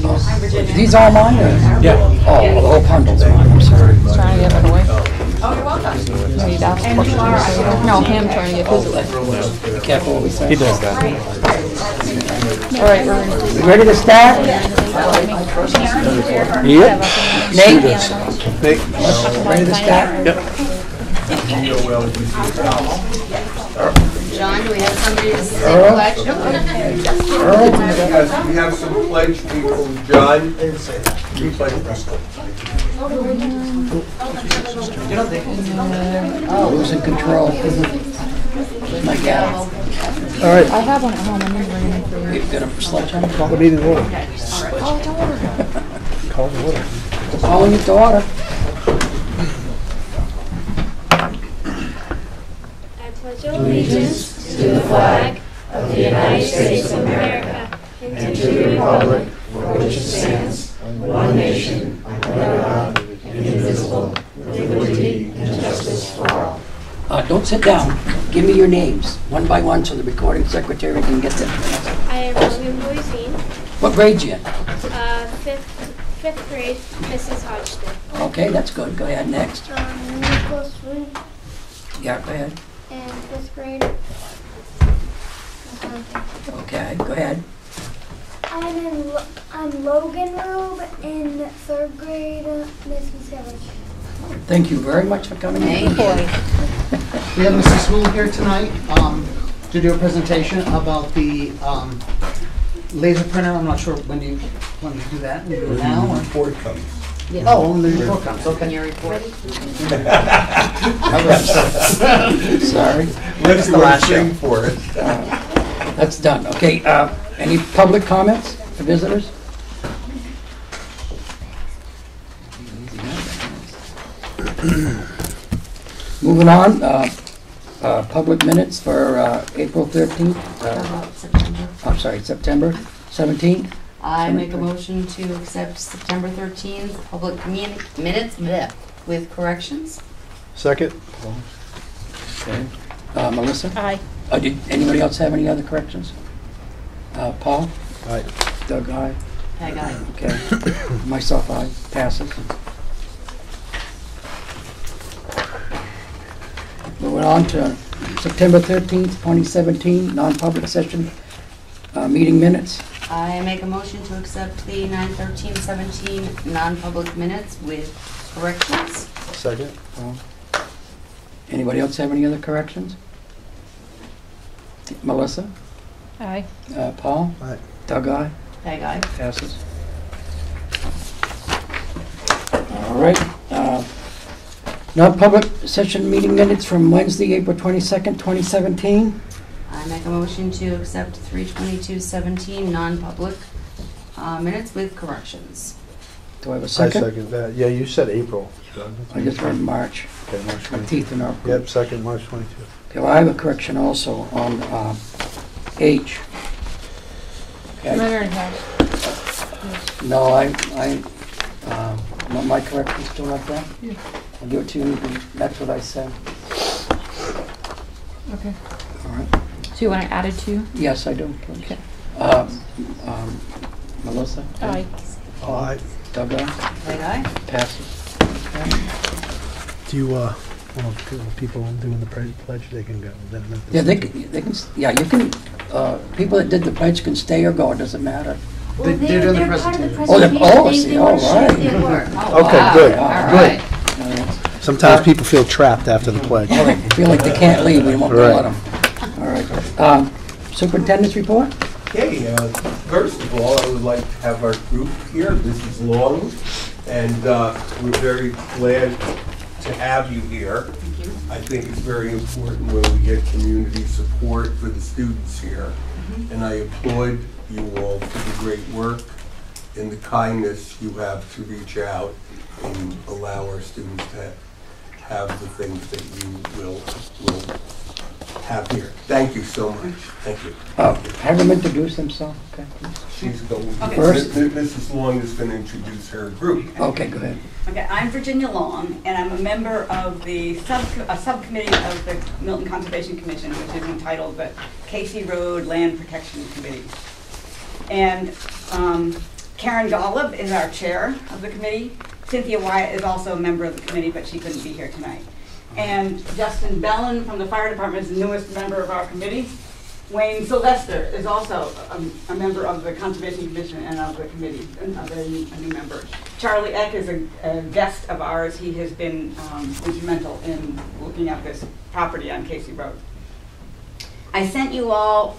Hi, Virginia. These all mine? Yeah. Oh, the whole bundle's mine, I'm sorry. Trying to get it away. Oh, you're welcome. Need to ask questions. No, him trying to get his away. Be careful what we say. He does that. All right, we're ready. You ready to start? Yep. Nate? Nate. Ready to start? Yep. John, do we have somebody to say the pledge? Yes, we have some pledge people. John, you pledge. Losing control. My gal. All right. I have one at home. I'm going to bring it in for you. You've got a sledgehammer? Call the meeting order. Oh, it's over. Call the order. Calling your daughter. I pledge allegiance to the flag of the United States of America and to the republic for which it stands, one nation, under God, indivisible, with liberty and justice for all. Don't sit down. Give me your names, one by one, so the recording secretary can get them. I am Logan Boisine, What grade you in? fifth grade, Mrs. Hodgson. Okay, that's good. Go ahead, next. Nicholas Wood, Yeah, go ahead. and fifth grade. Okay, go ahead. I'm Logan Rube in third grade, Mrs. Savage. Thank you very much for coming in. Thank you. We have Mrs. School here tonight to do a presentation about the laser printer. I'm not sure when you want to do that. You do it now or? Report comes. Oh, when the report comes. Can Okay. you report? Sorry. Let's do our thing for it. That's done. Okay, any public comments for visitors? Moving on, public minutes for April 13th. September. I'm sorry, September 17th. I make a motion to accept September 13th public minutes with corrections. Second. Okay. Melissa? Aye. Did anybody else have any other corrections? Paul? Aye. Doug, aye. Peg, aye. Okay. Myself, aye. Passes. Moving on to September 13th, 2017, non-public session, meeting minutes. I make a motion to accept the 9/13/17 non-public minutes with corrections. Second. Anybody else have any other corrections? Melissa? Aye. Paul? Aye. Doug, aye. Peg, aye. Passes. All right. Non-public session meeting minutes from Wednesday, April 22nd, 2017. I make a motion to accept 3/22/17 non-public minutes with corrections. Do I have a I second? second that. Yeah, you said April. I just read March. Okay, March My 22. teeth are not Yep, good. second, March 22. Okay, well, I have a correction also on H. I Okay. already have it. No, want my corrections still like that? Yeah. I'll give it to you. That's what I said. Okay. All right. So you want it added to? Yes, I do. Please. Okay. Melissa? Aye. Aye. Doug, aye. Peg, aye. Passes. Do you, well, people doing the pledge, they can go. Yeah, they can, yeah, you can, people that did the pledge can stay or go, it doesn't matter. They're doing the presentation. Oh, I see, all right. Okay, Wow. good, All good. right. Sometimes people feel trapped after the pledge. All right, feel like they can't leave, we won't Right. let them. All right. Superintendent's report? Okay, first of all, I would like to have our group here. This is Long, and we're very glad to have you here. Thank you. I think it's very important when we get community support for the students here. And I applaud you all for the great work and the kindness you have to reach out and allow our students to have the things that you will have here. Thank you so much. Thank you. Have them introduce themselves, okay? She's going Okay. First- Mrs. Long is going to introduce her group. Okay, go ahead. Okay, I'm Virginia Long, and I'm a member of the subcommittee of the Milton Conservation Commission, which is entitled the Casey Road Land Protection Committee. And Karen Golub is our chair of the committee. Cynthia Wyatt is also a member of the committee, but she couldn't be here tonight. And Justin Bellin from the fire department is the newest member of our committee. Wayne Sylvester is also a member of the Conservation Commission and of the committee, a new member. Charlie Eck is a guest of ours. He has been instrumental in looking at this property on Casey Road. I sent you all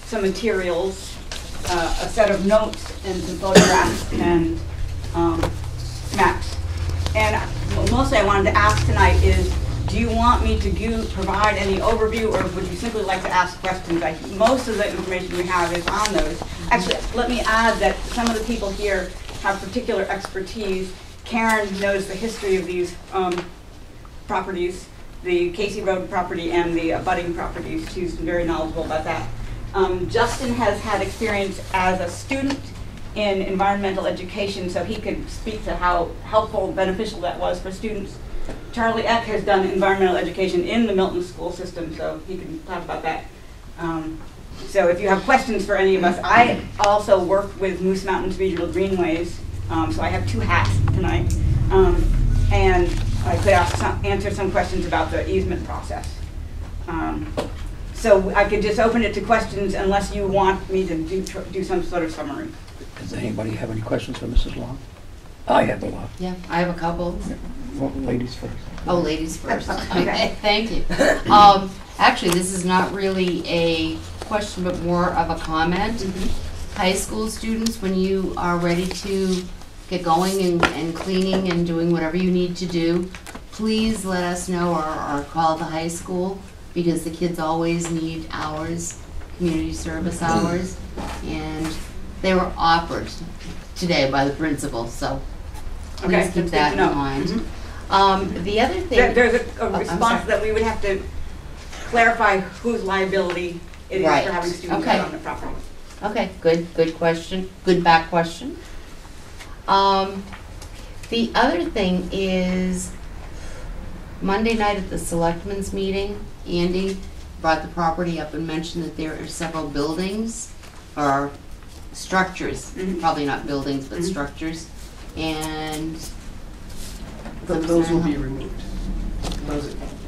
some materials, a set of notes and some photographs and maps. And mostly I wanted to ask tonight is, do you want me to provide any overview, or would you simply like to ask questions? Most of the information we have is on those. Actually, let me add that some of the people here have particular expertise. Karen knows the history of these properties, the Casey Road property and the abutting properties. She's very knowledgeable about that. Justin has had experience as a student in environmental education, so he could speak to how helpful and beneficial that was for students. Charlie Eck has done environmental education in the Milton school system, so he can talk about that. So if you have questions for any of us, I also work with Moose Mountains Regional Greenways, so I have two hats tonight. And I could answer some questions about the easement process. So I could just open it to questions unless you want me to do some sort of summary. Does anybody have any questions for Mrs. Long? I have a lot. Yeah, I have a couple. Well, ladies first. Oh, ladies first. Okay. Okay, thank you. Actually, this is not really a question, but more of a comment. High school students, when you are ready to get going and cleaning and doing whatever you need to do, please let us know or call the high school, because the kids always need hours, community service hours, and they were offered today by the principal, so please keep that in mind. The other thing... There's a response that we would have to clarify whose liability it is for having students out on the property. Okay, good question, good back question. The other thing is, Monday night at the selectmen's meeting, Andy brought the property up and mentioned that there are several buildings or structures, probably not buildings, but structures, and Those will be removed.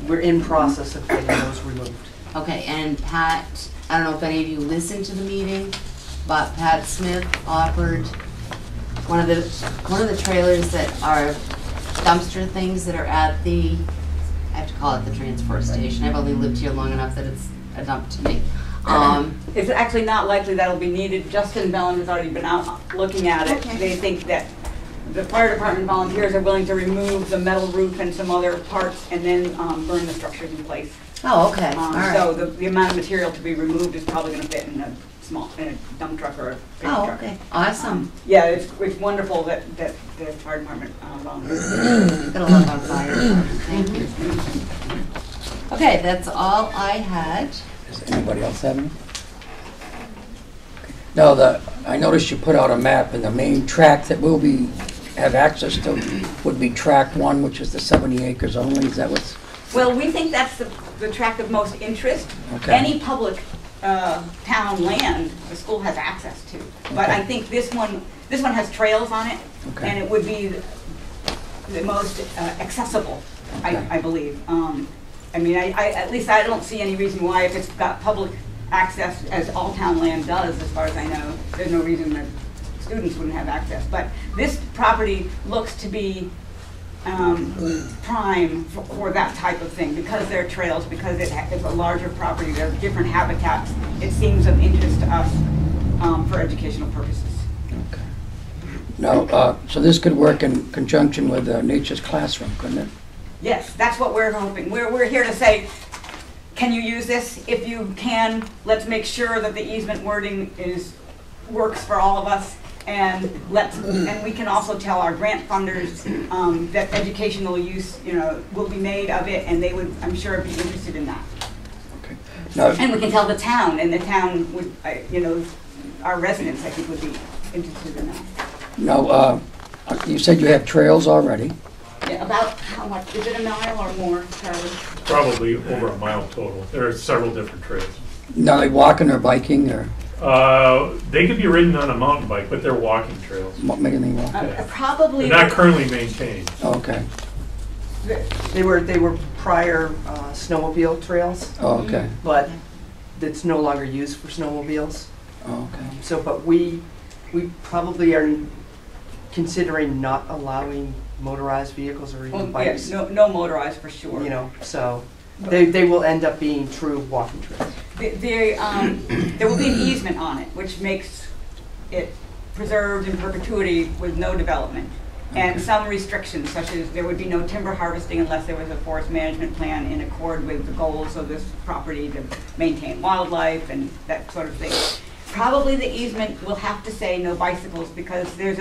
We're in process of getting those removed. Okay, and Pat, I don't know if any of you listened to the meeting, but Pat Smith offered one of the trailers that are dumpster things that are at the, I have to call it the transfer station. I've only lived here long enough that it's a dump to me. It's actually not likely that'll be needed. Justin Bellin has already been out looking at it. Okay. They think that the fire department volunteers are willing to remove the metal roof and some other parts and then burn the structures in place. Oh, okay, all right. So the amount of material to be removed is probably going to fit in a dump truck or a big truck. Oh, okay, awesome. Yeah, it's wonderful that the fire department volunteers. Got a lot on fire. Thank you. Okay, that's all I had. Does anybody else have any? No, I noticed you put out a map, and the main tract that we'll have access to would be tract 1, which is the 70 acres only. Is that what's? Well, we think that's the tract of most interest. Okay. Any public town land, the school has access to. But I think this one has trails on it, and it would be the most accessible, I believe. I mean, at least I don't see any reason why, if it's got public access, as all town land does, as far as I know, there's no reason that students wouldn't have access. But this property looks to be prime for that type of thing, because there are trails, because it's a larger property, there are different habitats. It seems of interest to us for educational purposes. Okay. Now, so this could work in conjunction with Nature's Classroom, couldn't it? Yes, that's what we're hoping. We're here to say, can you use this? If you can, let's make sure that the easement wording works for all of us, and we can also tell our grant funders that educational use, will be made of it, and they would, I'm sure, be interested in that. Okay. Now, And we can tell the town, and the town would, our residents, I think, would be interested in that. now, you said you have trails already. Yeah, about how much? Is it a mile or more, Charlie? Probably over a mile total. There are several different trails. Now, they walking or biking or? They could be ridden on a mountain bike, but they're walking trails. Making them walk? Probably. They're not currently maintained. Oh, okay. They were prior snowmobile trails, Oh, okay. but it's no longer used for snowmobiles. Oh, okay. So, but we probably are considering not allowing motorized vehicles or even bikes. No motorized for sure. You know, so they will end up being true walking trails. There will be an easement on it, which makes it preserved in perpetuity with no development. And some restrictions, such as there would be no timber harvesting unless there was a forest management plan in accord with the goals of this property to maintain wildlife and that sort of thing. Probably the easement will have to say no bicycles because there is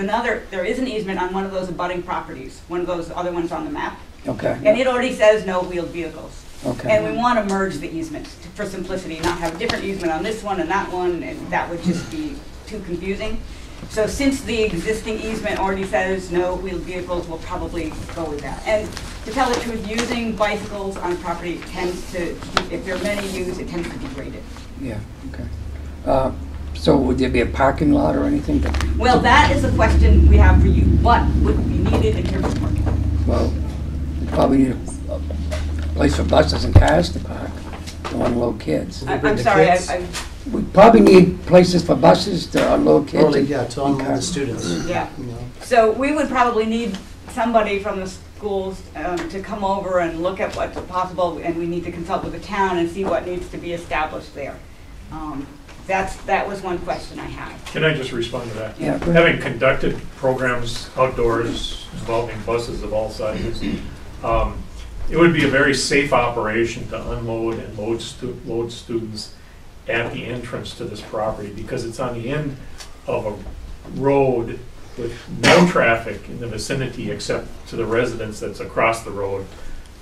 an easement on one of those abutting properties, one of those other ones on the map. Okay. And it already says no wheeled vehicles. Okay. And we want to merge the easements for simplicity, not have a different easement on this one and that one, and that would just be too confusing. So since the existing easement already says no wheeled vehicles, we'll probably go with that. And to tell the truth, using bicycles on property tends to, if there are many used, it tends to degrade it. Yeah, okay. So would there be a parking lot or anything? Well, that is a question we have for you. What would be needed in terms of parking? Well, we probably need a place for buses and cars to park to unload kids. I'm sorry, We probably need places for buses to unload kids. Early, and- yeah, to unload the students. yeah. You know. So we would probably need somebody from the schools to come over and look at what's possible, and we need to consult with the town and see what needs to be established there. That was one question I had. Can I just respond to that? Yeah, go ahead. Having conducted programs outdoors involving buses of all sizes, it would be a very safe operation to unload and load students at the entrance to this property because it's on the end of a road with no traffic in the vicinity except to the residents that's across the road.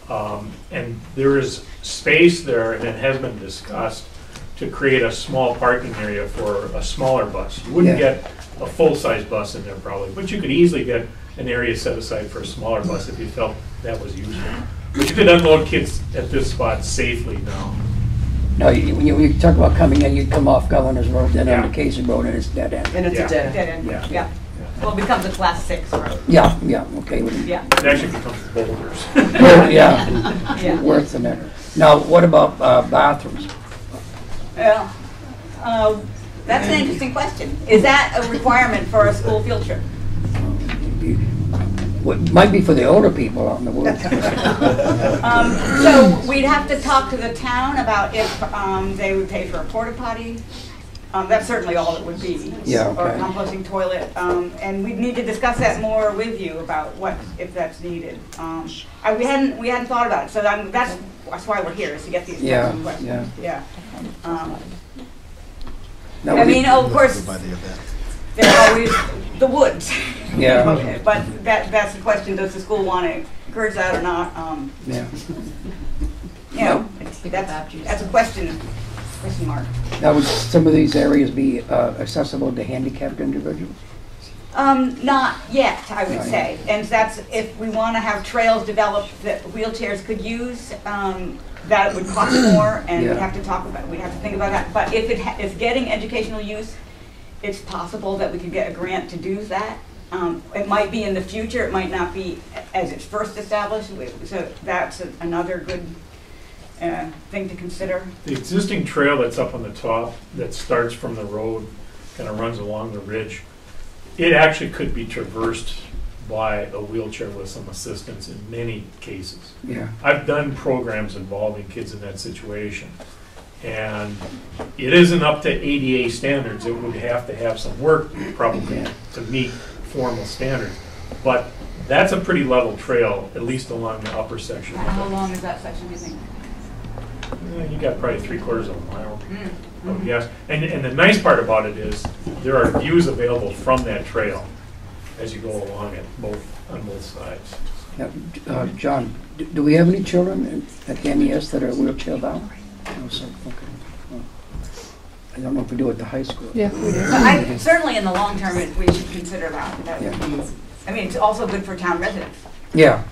And there is space there, and it has been discussed, to create a small parking area for a smaller bus. You wouldn't Yeah. get a full-size bus in there probably, but you could easily get an area set aside for a smaller bus if you felt that was useful. But you could unload kids at this spot safely now. No, when you talk about coming in, you'd come off Governor's Road, then Yeah. onto Casey Road, and it's dead end. And it's Yeah. a dead end. Dead end, Yeah. yeah. Well, it becomes a class 6 road. Yeah, okay. Yeah, It actually becomes boulders. Oh, yeah, yeah. worse than that. Now, what about bathrooms? Well, that's an interesting question. Is that a requirement for a school field trip? Might be for the older people out in the woods. So we'd have to talk to the town about if they would pay for a porta potty. That's certainly all it would be. Yeah, Or a okay. composting toilet. And we'd need to discuss that more with you about what, if that's needed. We hadn't thought about it, so that's why we're here, is to get these Yeah, questions. Yeah. Now, I mean, of course, there's always the woods. Yeah. Okay, but that's the question, does the school want to encourage that or not? Yeah. You know, that's a question mark. Now, would some of these areas be accessible to handicapped individuals? Not yet, I would Not say. And that's, if we want to have trails developed that wheelchairs could use, that would cost more, and we'd Yeah. have to talk about, we'd have to think about that. But if it's getting educational use, it's possible that we could get a grant to do that. It might be in the future, it might not be as it's first established, so that's another good thing to consider. The existing trail that's up on the top, that starts from the road, kind of runs along the ridge, it actually could be traversed by a wheelchair with some assistance in many cases. Yeah. I've done programs involving kids in that situation, and it isn't up to ADA standards. It would have to have some work probably to meet formal standards, but that's a pretty level trail, at least along the upper section. How long is that section, do you think? You got probably 3/4 of a mile. Oh, yes, and the nice part about it is there are views available from that trail as you go along it, on both sides. Now, John, do we have any children at the NES that are wheelchair bound? No, sir. Okay. Well, I don't know if we do at the high school. Yeah, we do. Certainly in the long term, we should consider that. That would be, I mean, it's also good for town residents. Yeah.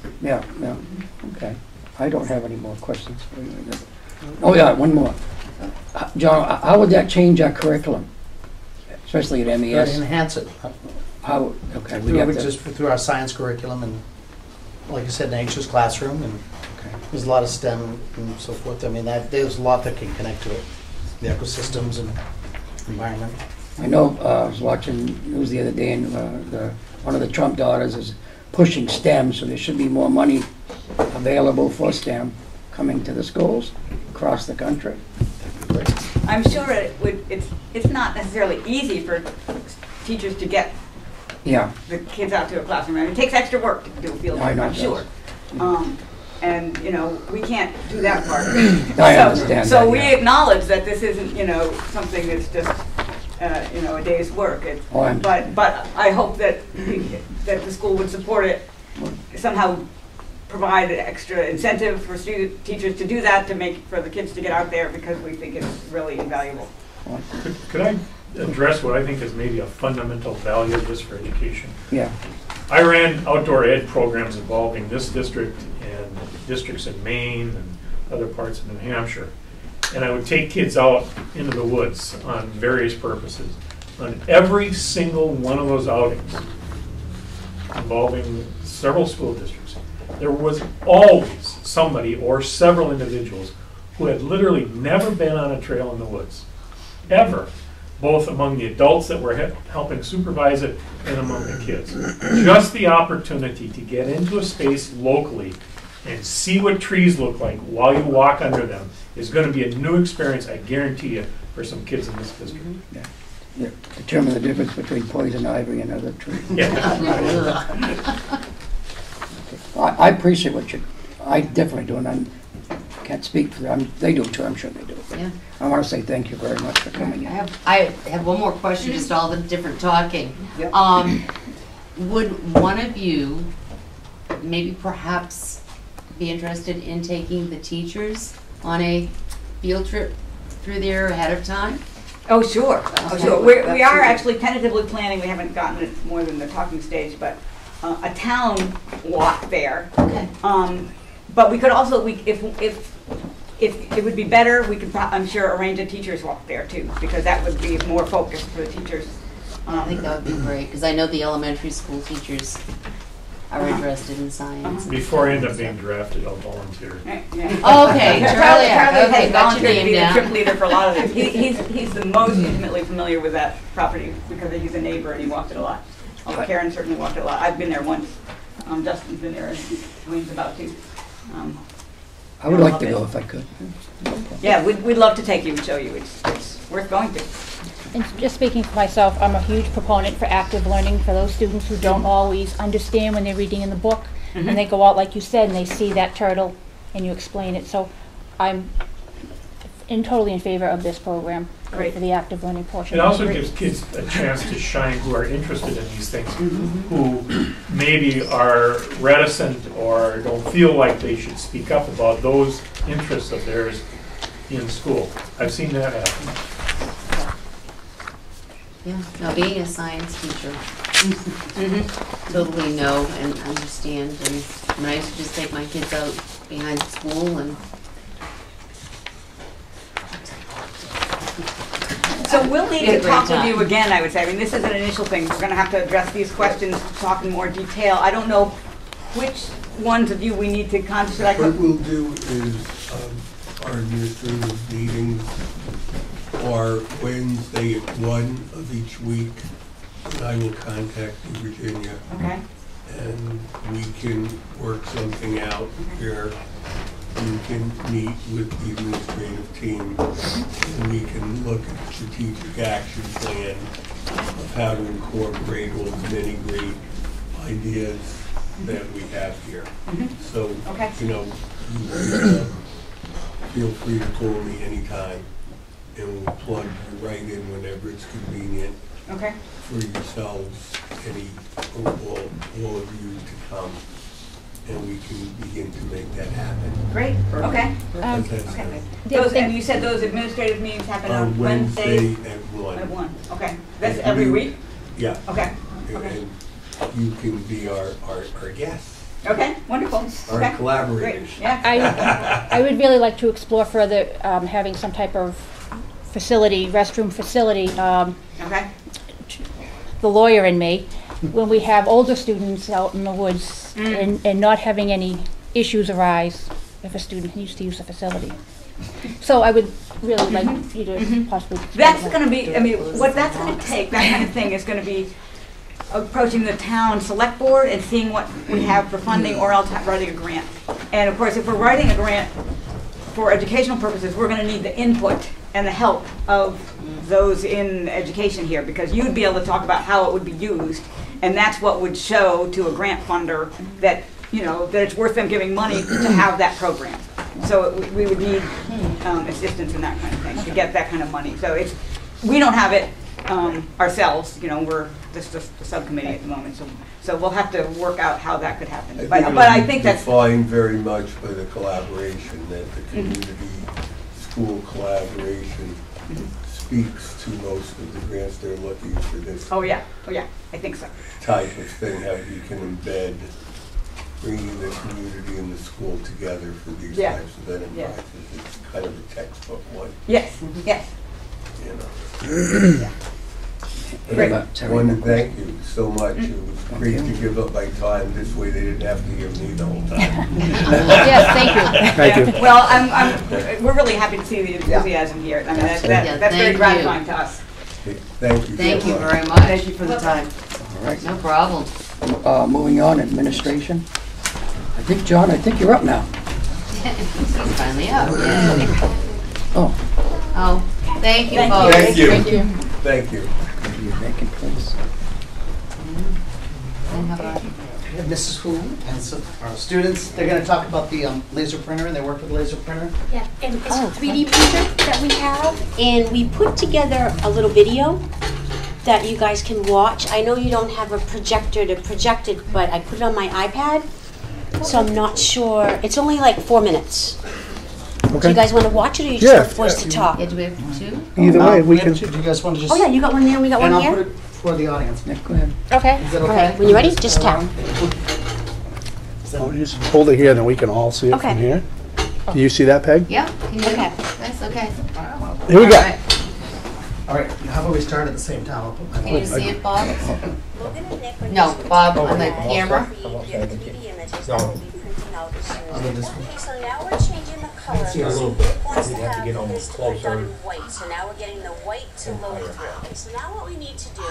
Okay. I don't have any more questions for you. Oh, yeah, one more. John, how would that change our curriculum? especially at Gotta MES. enhance it. How, okay, we have to, Just through our science curriculum and, like I said, nature's classroom, and okay. there's a lot of STEM and so forth. I mean, there's a lot that can connect to it, the ecosystems and environment. I know, I was watching news the other day, and one of the Trump daughters is pushing STEM, so there should be more money available for STEM coming to the schools across the country. I'm sure it's not necessarily easy for teachers to get Yeah, the kids out to a classroom. I mean, it takes extra work to do a field I trip, know I'm it sure. And, you know, we can't do that part. I understand So that, we yeah. acknowledge that this isn't, you know, something that's just, you know, a day's work. Oh, I understand. But I hope that that the school would support it, somehow provide an extra incentive for teachers to do that, for the kids to get out there, because we think it's really invaluable. Could I address what I think is maybe a fundamental value of this for education? yeah. I ran outdoor ed programs involving this district and districts in Maine and other parts of New Hampshire. And I would take kids out into the woods on various purposes. On every single one of those outings involving several school districts, there was always somebody or several individuals who had literally never been on a trail in the woods, ever, both among the adults that were helping supervise it and among the kids. Just the opportunity to get into a space locally and see what trees look like while you walk under them is going to be a new experience, I guarantee you, for some kids in this district. Yeah. Determine the difference between poison ivy and other trees. Yeah. I appreciate what I definitely do, and I can't speak for them. They do too, I'm sure they do. Yeah. I want to say thank you very much for coming in. I have one more question, just all the different talking. Yep. Would one of you maybe perhaps be interested in taking the teachers on a field trip through there ahead of time? Oh, sure. Oh, Okay. sure. We are actually tentatively planning, we haven't gotten it more than the talking stage, but a town walk there. Okay. But we could also, if it would be better, we could, I'm sure, arrange a teacher's walk there too, because that would be more focused for the teachers. I think that would be great, because I know the elementary school teachers are interested in science. Before I end up being drafted, I'll volunteer. Yeah. Okay, Charlie, okay, has got your volunteered to name be the down. trip leader for a lot of this. He's the most intimately familiar with that property because he's a neighbor and he walked it a lot. Karen certainly walked it a lot. I've been there once. Justin's been there and Wayne's about to. I would like to go if I could. Yeah, we'd love to take you and show you. It's worth going to. And just speaking for myself, I'm a huge proponent for active learning for those students who don't always understand when they're reading in the book. And they go out, like you said, and they see that turtle and you explain it. So I'm totally in favor of this program for the active learning portion. It also gives kids a chance to shine who are interested in these things, who maybe are reticent or don't feel like they should speak up about those interests of theirs in school. I've seen that happen. Yeah, now being a science teacher, totally know and understand, and when I used to just take my kids out behind school and So we'll need Be a to great talk with time. you again, I would say. I mean, this is an initial thing. We're going to have to address these questions, talk in more detail. I don't know which ones of you we need to contact. What we'll do is our administrative meetings are Wednesday at 1 of each week. And I will contact you, Virginia, Okay. and we can work something out where you can meet with the administrative team and we can look at the strategic action plan of how to incorporate all the many great ideas that we have here. So, Okay. you know, you feel free to call me anytime and we'll plug you right in whenever it's convenient Okay. for yourselves, all of you to come, and we can begin to make that happen. Great. Okay. Does that Okay. sound- And you said those administrative meetings happen on Wednesday Wednesdays at 1. at 1. Okay. That's And every you- week? Yeah. Okay. Okay. And you can be our guest, Okay. Wonderful. our Okay. collaborators. Great. Yeah. I would really like to explore further having some type of facility, restroom facility, Okay. the lawyer in me, when we have older students out in the woods and not having any issues arise if a student needs to use the facility. So I would really like you to possibly. That's gonna be, I mean, what that's gonna take, that kind of thing is gonna be approaching the town select board and seeing what we have for funding, or else writing a grant. And of course, if we're writing a grant for educational purposes, we're gonna need the input and the help of those in education here, because you'd be able to talk about how it would be used, and that's what would show to a grant funder that, you know, that it's worth them giving money to have that program. So we would need assistance in that kind of thing, to get that kind of money. So it's, we don't have it ourselves, you know, we're just a subcommittee at the moment, so we'll have to work out how that could happen. But I think that's defined very much by the collaboration, that the community school collaboration speaks to most of the grants they're looking for this. Oh yeah, I think so. Type of thing, how you can embed bringing the community and the school together for these types of enterprises. It's kind of a textbook one. Yes, yes. You know. Great. I want to thank you so much. It was great to give up my time. This way they didn't have to hear me the whole time. Yes, thank you. Thank you. Well, we're really happy to see the enthusiasm here. I mean, that's very gratifying to us. Thank you. Thank you very much. Thank you for the time. All right. No problem. Moving on, administration. I think, John, you're up now. He's finally up. Yay. Oh, Thank you, Thank folks. Thank you. Thank you. Thank you. maybe you make it, please. And how about- We have Mrs. Hu and some our students. They're going to talk about the laser printer, and they work with the laser printer. Yeah, and it's a 3D printer that we have, and we put together a little video that you guys can watch. I know you don't have a projector to project it, but I put it on my iPad, so I'm not sure. It's only like 4 minutes. Do you guys want to watch it, or you just want for us to talk? Yeah, do we have two? Either way, we can. Do you guys want to just? Oh yeah, you got one there, we got And one I'll put here. it for the audience. Yeah, go ahead. Okay. Is that All okay? right. When you're ready, just tap. Oh, just hold it here, then we can all see it Okay. from here. Do you see that, Peg? Yeah, can you? Okay. That's okay. Here we go. All right. All right. How about we start at the same time? I'll put my Can you see it, Bob? No, Bob, on the camera. Okay, so now we're changing the color. It wants to have this to be done in white, so now we're getting the white to load through. Okay, so now what we need to do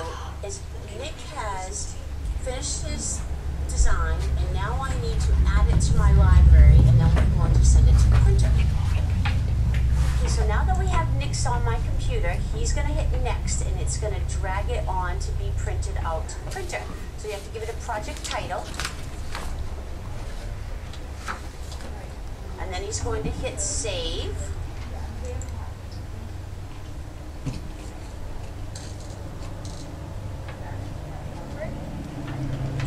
is Nick has finished his design, and now I need to add it to my library, and then we're going to send it to the printer. Okay, so now that we have Nick's on my computer, he's going to hit next, and it's going to drag it on to be printed out to the printer. So you have to give it a project title. And then he's going to hit save.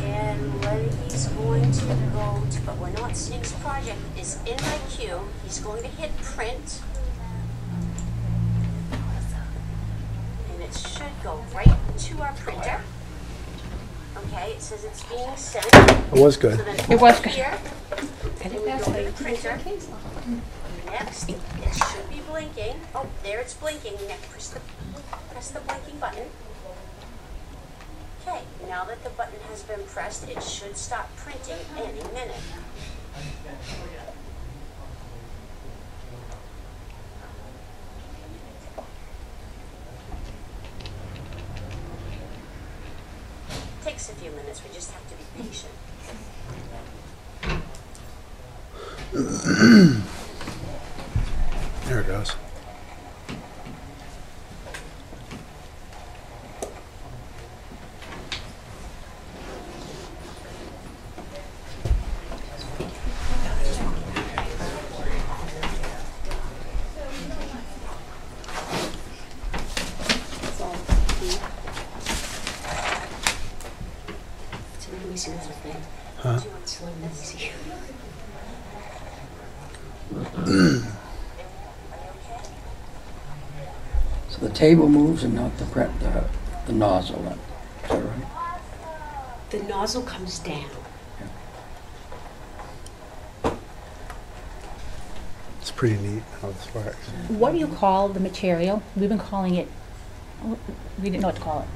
And what he's going to go to, but we're not, Nick's project is in my queue. He's going to hit print. And it should go right to our printer. Okay, it says it's being sent. It was good. So then It was good. here, and then we go to the printer. Next, it should be blinking. Oh, there it's blinking. Next, press the blinking button. Okay, now that the button has been pressed, it should stop printing any minute. Takes a few minutes. We just have to be patient. There it goes. Let me see this thing. Huh? Let me see. So the table moves and not the nozzle. Then. Is that right? The nozzle comes down. It's pretty neat how this works. What do you call the material? We've been calling it, we didn't know what to call it.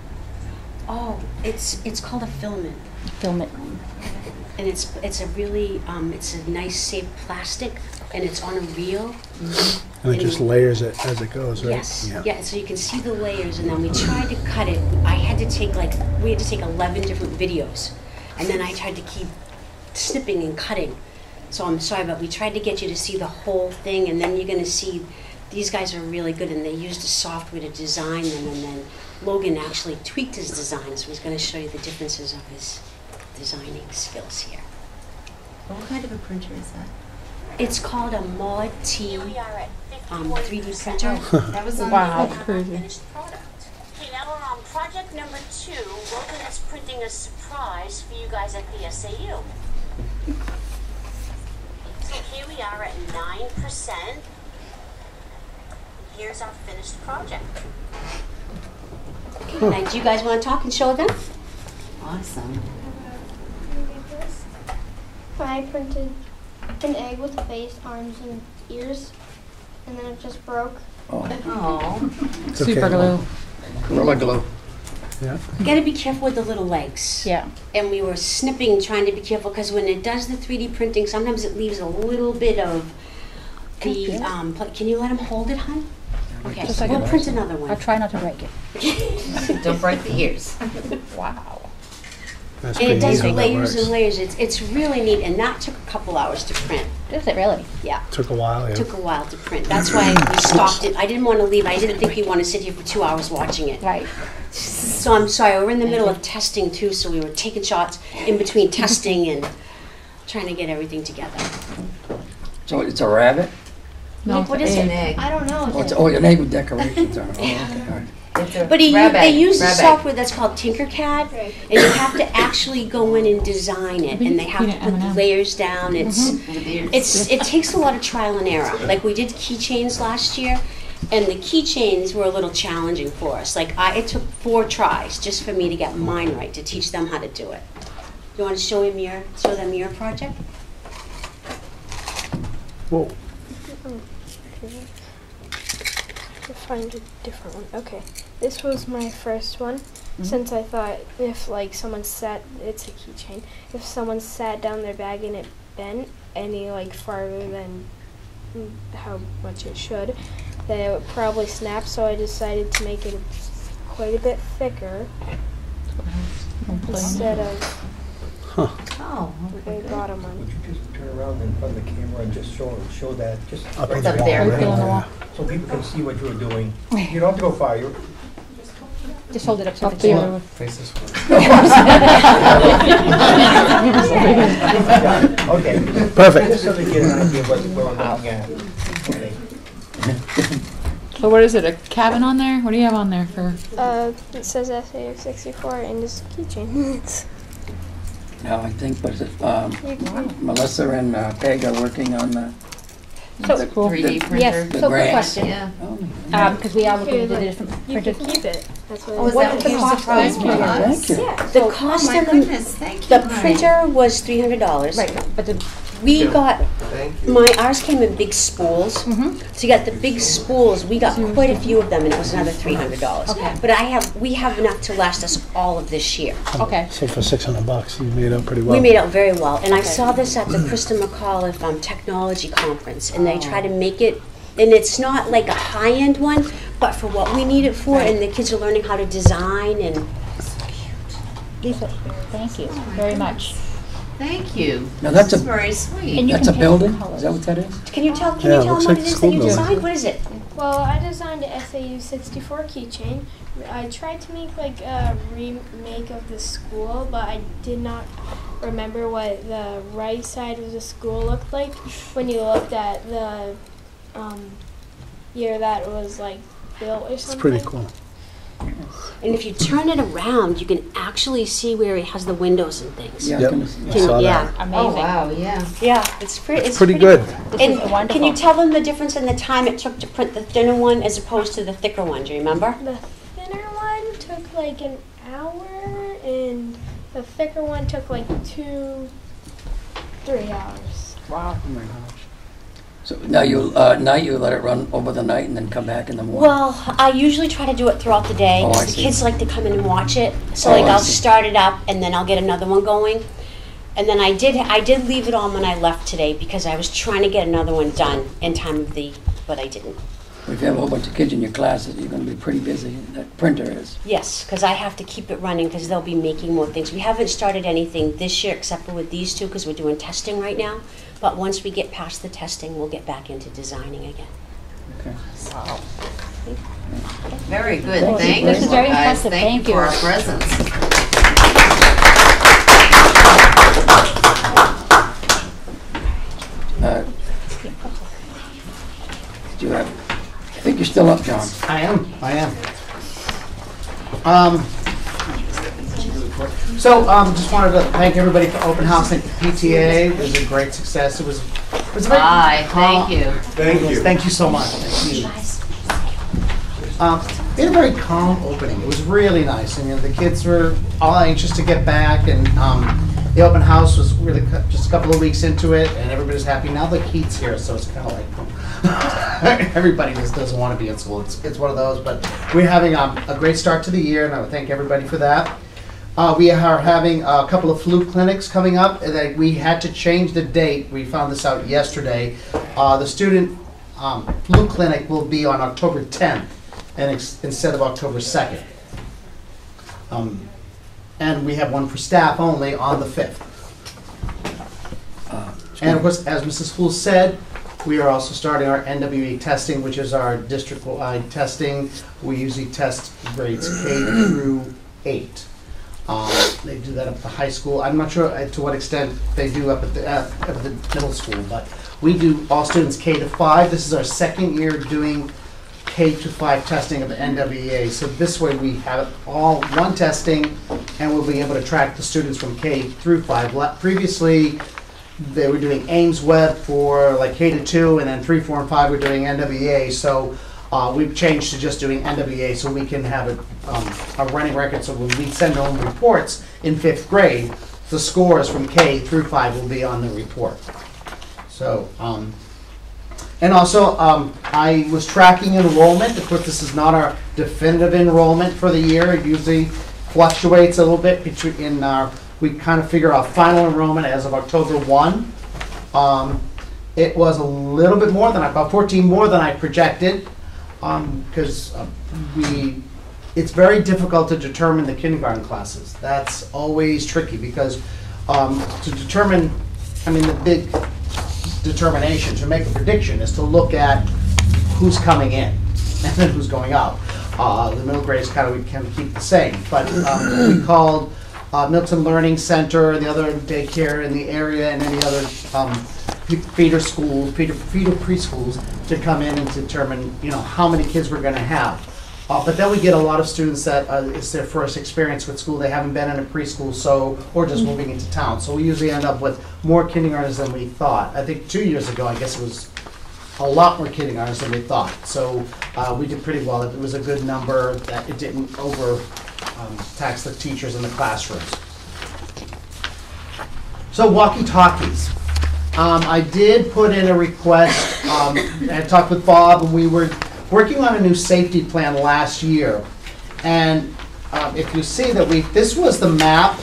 Oh, it's called a filament. Filament. And it's a really, it's a nice safe plastic, and it's on a reel. And it just layers it as it goes, right? Yes, yeah, so you can see the layers, and then we tried to cut it. We had to take 11 different videos, and then I tried to keep snipping and cutting. So I'm sorry, but we tried to get you to see the whole thing, and then you're gonna see, these guys are really good, and they used a software to design them, and then Logan actually tweaked his design, so he's gonna show you the differences of his designing skills here. What kind of a printer is that? It's called a Mod T 3D printer. That was on Wow. the Finished product. Okay, now we're on project number 2. Logan is printing a surprise for you guys at the SAU. So here we are at 9%. Here's our finished project. Okay, now do you guys want to talk and show them? Awesome. I printed an egg with a face, arms, and ears, and then it just broke. Oh, Oh. It's okay. Super glue. Gorilla Glue. Yeah. You gotta be careful with the little legs. Yeah. And we were snipping, trying to be careful, because when it does the 3D printing, sometimes it leaves a little bit of the, can you let him hold it, hon? Okay, Just so like we'll a- print another one. I'll try not to break it. Don't break the ears. Wow. That's And it pretty does neat how that layers and works. layers. It's really neat, and that took a couple hours to print. Is it really? Yeah, Took a while, yeah. took a while to print. That's why we stopped it. I didn't want to leave. I didn't think we want to sit here for 2 hours watching it. Right. So I'm sorry. We're in the middle of testing too, so we were taking shots in between testing and trying to get everything together. So it's a rabbit? Nick, what is An it? egg. I don't know. Oh, it's, oh, your name decorations are, oh, okay, all right. It's a But they rabbit. use a Rabbit. software that's called Tinkercad, Right. and you have to actually go in and design it, and they have to put the layers down. It takes a lot of trial and error. Like we did keychains last year, and the keychains were a little challenging for us. Like it took 4 tries just for me to get mine right, to teach them how to do it. You want to show them your project? Whoa. Find a different one. Okay, this was my first one. Since I thought if like someone sat, it's a keychain. If someone sat down their bag and it bent any like farther than how much it should, then it would probably snap. So I decided to make it quite a bit thicker instead of Oh, the bottom one. Would you just turn around in front of the camera and just show that, just Up right on the up wall, there. right? On the wall. so people can see what you're doing. You don't have to go far. You Just hold it up so the camera. okay? Perfect. Just so they get an idea of what we're looking at. Okay. So what is it, a cabin on there? What do you have on there for? It says SAU 64 and this keychain. No, I think, but Melissa and Peg are working on the, So, the- 3D printer. yes, The so quick grants. question. Yeah. Because we are looking at the different You can printers. keep it. That's what Oh, is it that is. what you surprised me Thank you. Yeah. The Oh cost my of goodness, thank you. the honey. printer was $300. Right, but the, We got Thank you. ours came in big spools. To get the big spools, we got quite a few of them, and it was another $300. Okay. But we have enough to last us all of this year. okay. So for $600, you made out pretty well. We made out very well, and I saw this at the Krista McAuliffe Technology Conference, and they try to make it, and it's not like a high-end one, but for what we need it for, and the kids are learning how to design and. Lisa, thank you very much. Thank you. Now that's This is a- very And sweet. you That's a can pick building? colors. Is that what that is? Can you tell? Can Yeah, you it tell looks them what like it is that school you building. designed? What is it? Well, I designed a SAU 64 keychain. I tried to make like a remake of the school, but I did not remember what the right side of the school looked like when you looked at the year that it was like built or something. It's pretty cool. And if you turn it around, you can actually see where it has the windows and things. Yeah, I Yep. was gonna- I saw Yeah, that. Oh, Amazing. wow, yeah. yeah, it's pretty Good. This And is wonderful. can you tell them the difference in the time it took to print the thinner one as opposed to the thicker one? Do you remember? The thinner one took like an hour, and the thicker one took like 2-3 hours. Wow. Oh my gosh. So now you let it run over the night and then come back in the morning? Well, I usually try to do it throughout the day, Oh, I because the see. kids like to come in and watch it. So Oh, like I I'll see. start it up and then I'll get another one going. And then I did leave it on when I left today because I was trying to get another one done in time of but I didn't. If you have a whole bunch of kids in your classes, you're gonna be pretty busy, that printer is. Yes, because I have to keep it running because they'll be making more things. We haven't started anything this year except for with these two because we're doing testing right now. But once we get past the testing, we'll get back into designing again. Okay. Very good, This thank is you, very guys, impressive. thank Thank you for you. our presence. Do you have, I think you're still up, John. I am. Just wanted to thank everybody for open house and PTA. It was a great success. It was a very Bye, thank you. Thank you. Thank you so much. Thank you. We had a very calm opening. It was really nice. I mean, the kids were all anxious to get back, and the open house was really just a couple of weeks into it, and everybody's happy. Now the heat's here, so it's kind of like everybody just doesn't want to be in school. It's one of those, but we're having a great start to the year, and I would thank everybody for that. We are having a couple of flu clinics coming up, and that we had to change the date. We found this out yesterday. The student flu clinic will be on October 10th and instead of October 2nd. And we have one for staff only on the 5th. And of course, as Mrs. Fool said, we are also starting our NWE testing, which is our district-wide testing. We usually test grades K through 8. They do that up at the high school. I'm not sure to what extent they do up at the middle school, but we do all students K to 5. This is our second year doing K to 5 testing of the NWEA. So this way we have all one testing, and we'll be able to track the students from K through 5. Previously, they were doing Ames Web for like K to 2, and then 3, 4, and 5 were doing NWEA. So we've changed to just doing NWEA so we can have a running record. So when we send home reports in 5th grade, the scores from K through 5 will be on the report. So, and also I was tracking enrollment. Of course, this is not our definitive enrollment for the year. It usually fluctuates a little bit between we kind of figure out final enrollment as of October 1. It was a little bit more than about 14 more than I projected. Because it's very difficult to determine the kindergarten classes. That's always tricky because to determine, the big determination, to make a prediction is to look at who's coming in and then who's going out. The middle grades we kind of keep the same, but we called Milton Learning Center, the other daycare in the area, and any other feeder schools, feeder preschools to come in and determine, how many kids we're going to have. But then we get a lot of students that it's their first experience with school. They haven't been in a preschool, or just moving into town. So we usually end up with more kindergartners than we thought. I think 2 years ago, I guess it was a lot more kindergartners than we thought. So we did pretty well. It was a good number that it didn't tax the teachers in the classrooms. So walkie-talkies. I did put in a request. I talked with Bob, and we were working on a new safety plan last year. And if you see that this was the map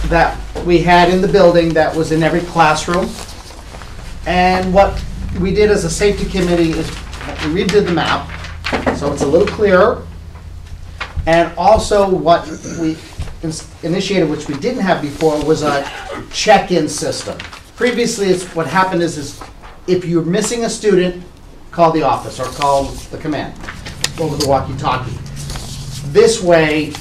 that we had in the building that was in every classroom. And what we did as a safety committee is we redid the map, so it's a little clearer. And also what we initiated, which we didn't have before, was a check-in system. Previously, what happened is if you're missing a student, call the office or call the command over the walkie-talkie. This way,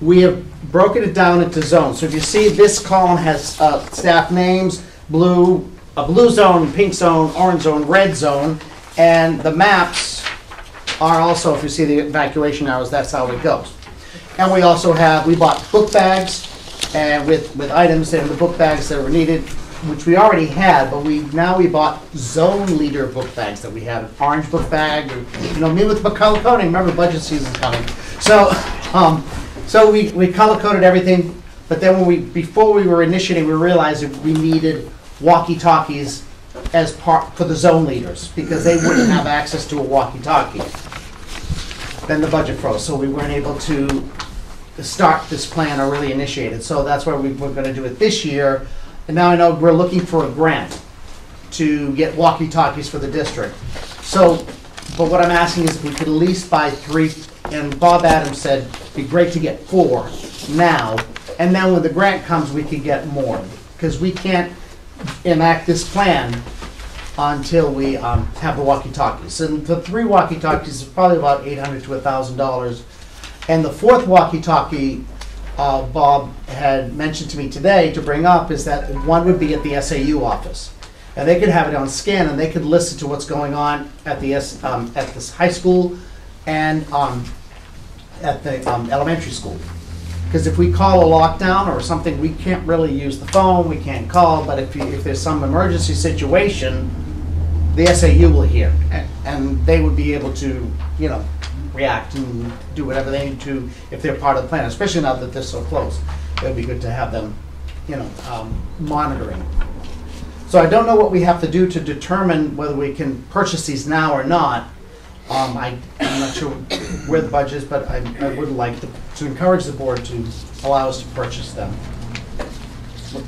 we have broken it down into zones. So if you see, this column has staff names, a blue zone, pink zone, orange zone, red zone, and the maps are also, if you see the evacuation hours, that's how it goes. And we also we bought book bags and with items in the book bags that were needed, which we already had, but we bought zone leader book bags that we had, an orange book bag, me with color coding, remember budget season's coming. So we color coded everything, but then before we were initiating, we realized that we needed walkie-talkies as part, for the zone leaders, because they wouldn't have access to a walkie-talkie. Then the budget froze, so we weren't able to start this plan or really initiate it. So that's why we're gonna do it this year. And now I know we're looking for a grant to get walkie-talkies for the district. So, but what I'm asking is if we could at least buy 3, and Bob Adams said it'd be great to get 4 now, and then when the grant comes, we could get more. Because we can't enact this plan until we have the walkie-talkies. And the 3 walkie-talkies is probably about $800 to $1,000. And the 4th walkie-talkie, Bob had mentioned to me today to bring up, is that one would be at the SAU office. And they could have it on scan, and they could listen to what's going on at the this high school and at the elementary school. Because if we call a lockdown or something, we can't really use the phone, we can't call, but if there's some emergency situation, the SAU will hear, and they would be able to, you know, react and do whatever they need to if they're part of the plan, especially now that they're so close. It would be good to have them, you know, monitoring. So I don't know what we have to do to determine whether we can purchase these now or not. I'm not sure where the budget is, but I would like to encourage the board to allow us to purchase them.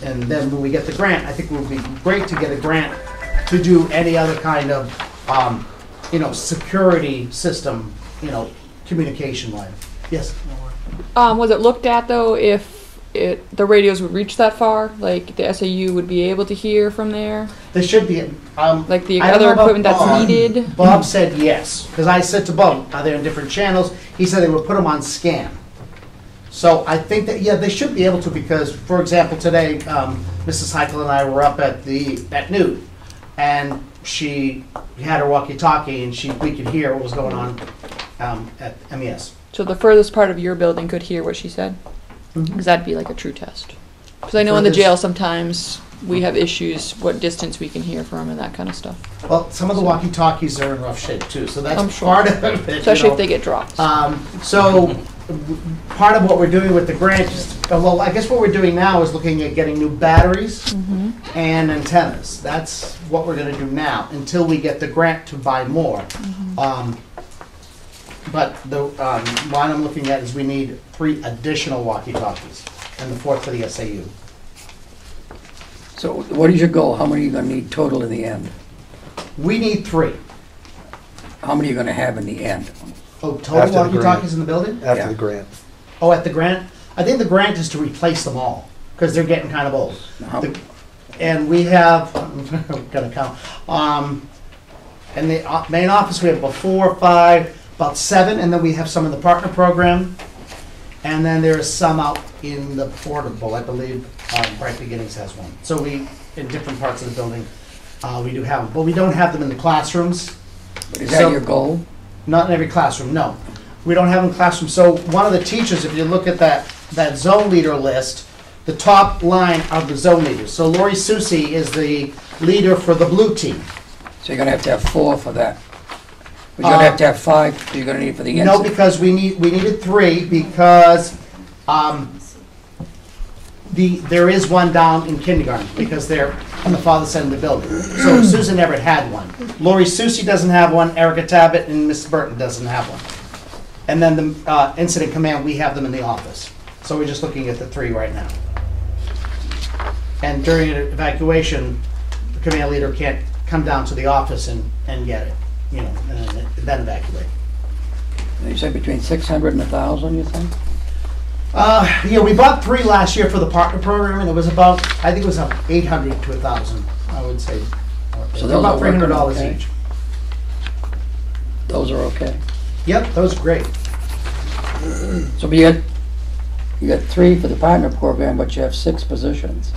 And then when we get the grant, I think it would be great to get a grant to do any other kind of, you know, security system, you know, communication line. Yes? Was it looked at though if the radios would reach that far? Like the SAU would be able to hear from there? There should be. Like the I don't know other about equipment that's Bob. needed? Bob said yes, because I said to Bob, are they on different channels? He said they would put them on scan. So I think that, yeah, they should be able to, because, for example, today, Mrs. Heichel and I were up at noon, and she had her walkie-talkie, and we could hear what was going on at MES. So the furthest part of your building could hear what she said? Because that'd be like a true test. Because I know in the jail sometimes we have issues, what distance we can hear from and that kind of stuff. Well, some of the walkie-talkies are in rough shape too, so that's I'm sure. part of it. Especially if they get dropped. So part of what we're doing with the grant, well, I guess what we're doing now is looking at getting new batteries and antennas. That's what we're going to do now until we get the grant to buy more. But the one I'm looking at is we need 3 additional walkie-talkies and the 4th for the SAU. So what is your goal? How many are you going to need total in the end? We need 3. How many are you going to have in the end? Oh, total walkie-talkies in the building? After the grant. Oh, at the grant? I think the grant is to replace them all, because they're getting kind of old. And we have, I'm gonna count, in the main office, we have about 4, 5, about 7, and then we have some in the partner program. And then there is some out in the portable, I believe, Bright Beginnings has one. So we, in different parts of the building, we do have them, but we don't have them in the classrooms. Is that your goal? Not in every classroom, no. We don't have them in classrooms. So one of the teachers, if you look at that zone leader list, the top line are the zone leaders. So Lori Susi is the leader for the blue team. So you're going to have 4 for that. But you're going to have 5, so you're going to need for the No, because we needed 3 because there is one down in kindergarten because they're on the farther side of the building. So Susan Everett had one. Lori Susi doesn't have one, Erica Tabbitt and Mrs. Burton doesn't have one. And then the incident command, we have them in the office. So we're just looking at the 3 right now. And during an evacuation, the command leader can't come down to the office and get it, you know, and then evacuate. You said between 600 and 1,000, you think? Yeah, we bought 3 last year for the partner program, and it was about, I think it was about 800 to 1,000, I would say. So they're about $300 okay. each. Those are okay. Yep, those are great. So you got 3 for the partner program, but you have 6 positions.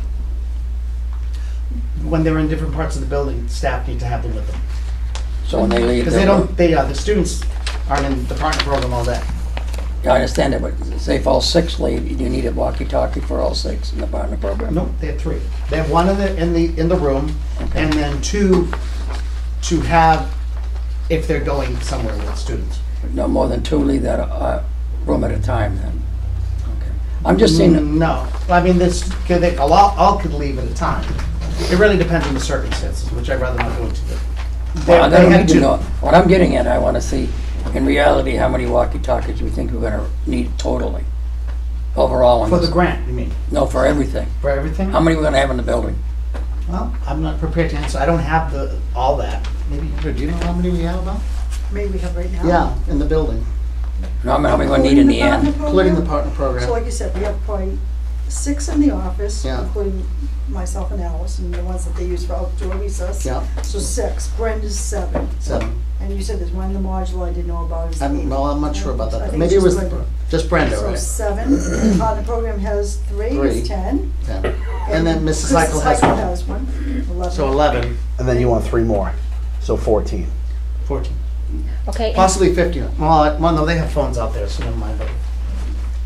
When they're in different parts of the building, staff need to have them with them. So when they leave, because the students aren't in the partner program all day. I understand that, but say if all 6 leave, you need a walkie-talkie for all 6 in the partner program. No, they have 3. They have 1 in the room, okay. And then 2 to have if they're going somewhere with students. No more than 2 leave that room at a time, then. Okay. I'm just saying. No, I mean all could leave at a time. It really depends on the circumstances, which I'd rather not go into. Well, I They don't had need to two. know. What I'm getting at, I want to see, in reality, how many walkie-talkies we think we're going to need totally, overall. on For the this. grant, you mean? No, for everything. For everything? How many we're going to have in the building? Well, I'm not prepared to answer. I don't have all that. Maybe, do you know how many we have about? Maybe we have right now. Yeah, in the building, No, how many we're going to need in the end? including the partner So program. like you said, we have probably 6 in the office, Yeah. including myself and Alice, and the ones that they use for outdoor recess. Yeah, So 6. Brenda's 7. 7. And you said there's one in the modular I didn't know about. Is I'm, 8. well, I'm not sure about I that. think Maybe it's it was Brenda. just Brenda, So right? 7. The program has 3, 3. is 10. Yeah. And then Mrs. Heichel has one. one. 11. So 11, And then you want 3 more, so 14. 14, Okay, and possibly 15. Well, no, they have phones out there, so never mind. But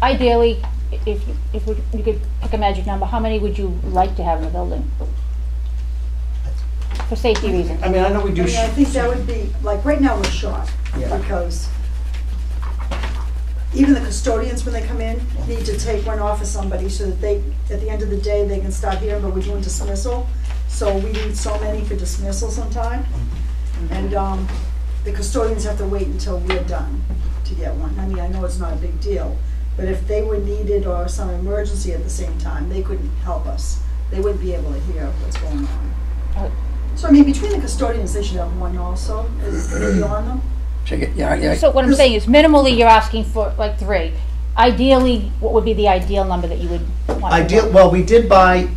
ideally, if you could pick a magic number, how many would you like to have in the building? For safety reasons. I mean, I know we I do. mean, I think that would be, like, right now we're short. Yeah. Because even the custodians, when they come in, need to take one off of somebody so that they, at the end of the day, they can start hearing, but we're doing dismissal. So we need so many for dismissal sometime. And the custodians have to wait until we're done to get one. I mean, I know it's not a big deal, but if they were needed or some emergency at the same time, they couldn't help us. They wouldn't be able to hear what's going on. So, I mean, between the custodians, they should have one also. Is it on them? Yeah. So what I'm saying is minimally you're asking for like 3. Ideally, what would be the ideal number that you would want? Well, we did buy,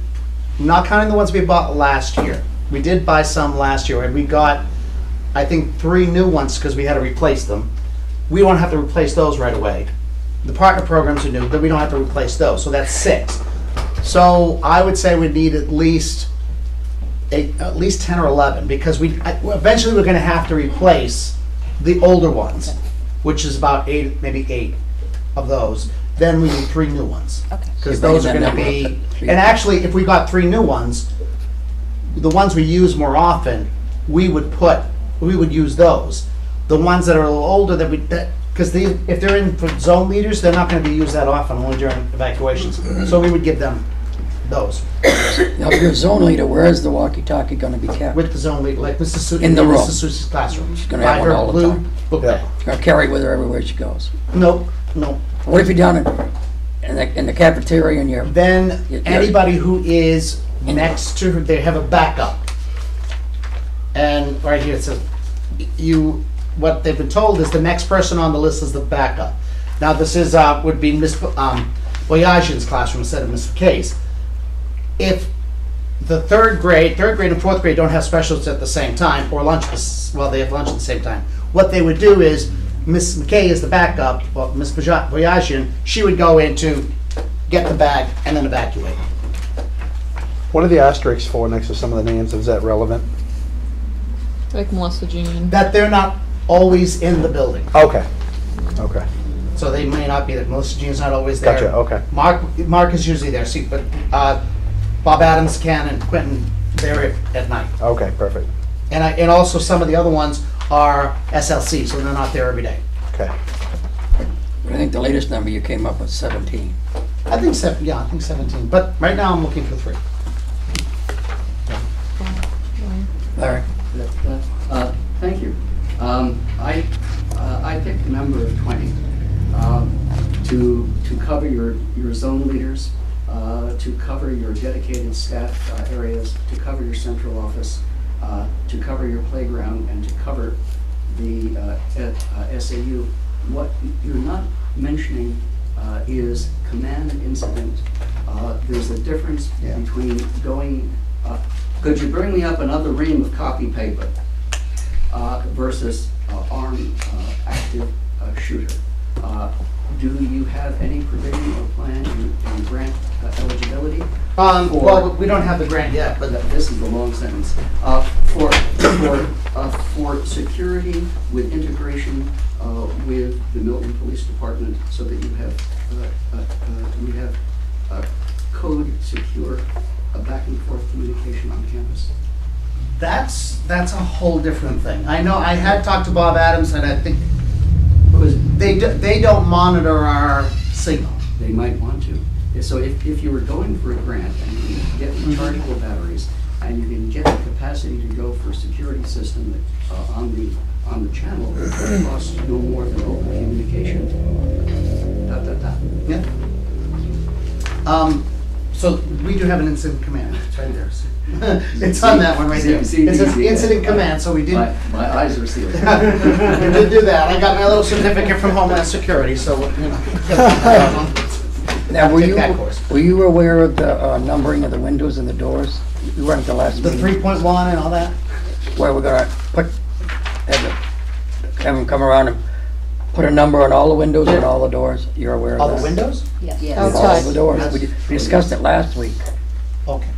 not counting the ones we bought last year. We did buy some last year, and we got, I think, 3 new ones because we had to replace them. We don't have to replace those right away. The partner programs are new, but we don't have to replace those, so that's 6. So I would say we need at least 10 or 11 because eventually we're going to have to replace the older ones, which is about 8, maybe 8 of those. Then we need 3 new ones. Okay. Because those are going to be, and actually, if we got 3 new ones, the ones we use more often, we would use those. The ones that are a little older, because if they're in for zone leaders, they're not going to be used that often, only during evacuations. So we would give them those. Now, if you're a zone leader, where is the walkie-talkie going to be kept? With the zone leader, like Mrs. In the room. Mrs. Susie's classroom. She's going to have one all the time. Book bag. She's going to carry with her everywhere she goes. Nope. What if you're down in the cafeteria and you're... Then anybody who is next to her, they have a backup. And right here it says, what they've been told is the next person on the list is the backup. Now this is would be Miss Boyajian's classroom instead of Miss McKay's. If the third grade and fourth grade don't have specials at the same time, or lunch, they have lunch at the same time. What they would do is, Miss McKay is the backup, well, Miss Boyajian, she would go in to get the bag and then evacuate. What are the asterisks for next to some of the names? Is that relevant? Like Melissa Jean. That they're not always in the building. Okay. So they may not be there. Melissa Jean's not always there. Gotcha, okay. Mark is usually there, but Bob Adams, Ken, and Quentin, they're at night. Okay, perfect. And also some of the other ones are SLC, so they're not there every day. Okay. I think the latest number you came up with 17. I think 17. But right now I'm looking for 3. Larry? Thank you. I picked a number of 20 to cover your zone leaders, to cover your dedicated staff areas, to cover your central office, to cover your playground, and to cover the SAU. What you're not mentioning is command incident. There's a difference between going, could you bring me up another ream of copy paper versus armed active shooter. Do you have any provision or plan in grant eligibility? Well, we don't have the grant yet, but this is a long sentence. For security with integration with the Milton Police Department, so that you have code secure back and forth communication on campus. that's a whole different thing. I know I had talked to Bob Adams, and I think they don't monitor our signal. They might want to. So if you were going for a grant and you can get rechargeable batteries and you can get the capacity to go for a security system that, on the channel that costs no more than open communication. Yeah. So we do have an incident command. It's right there. It's on that one right there. It says incident command, so we did. My eyes are sealed. We did do that. I got my little certificate from Homeland Security, so, you know. Now, That course. were you aware of the numbering of the windows and the doors? You weren't at the last The meeting. 3.1 and all that? Where we're gonna have them come around and put a number on all the windows and all the doors. You're aware of that? All the windows? Yes. All Outside. the doors. We discussed it last week. Okay.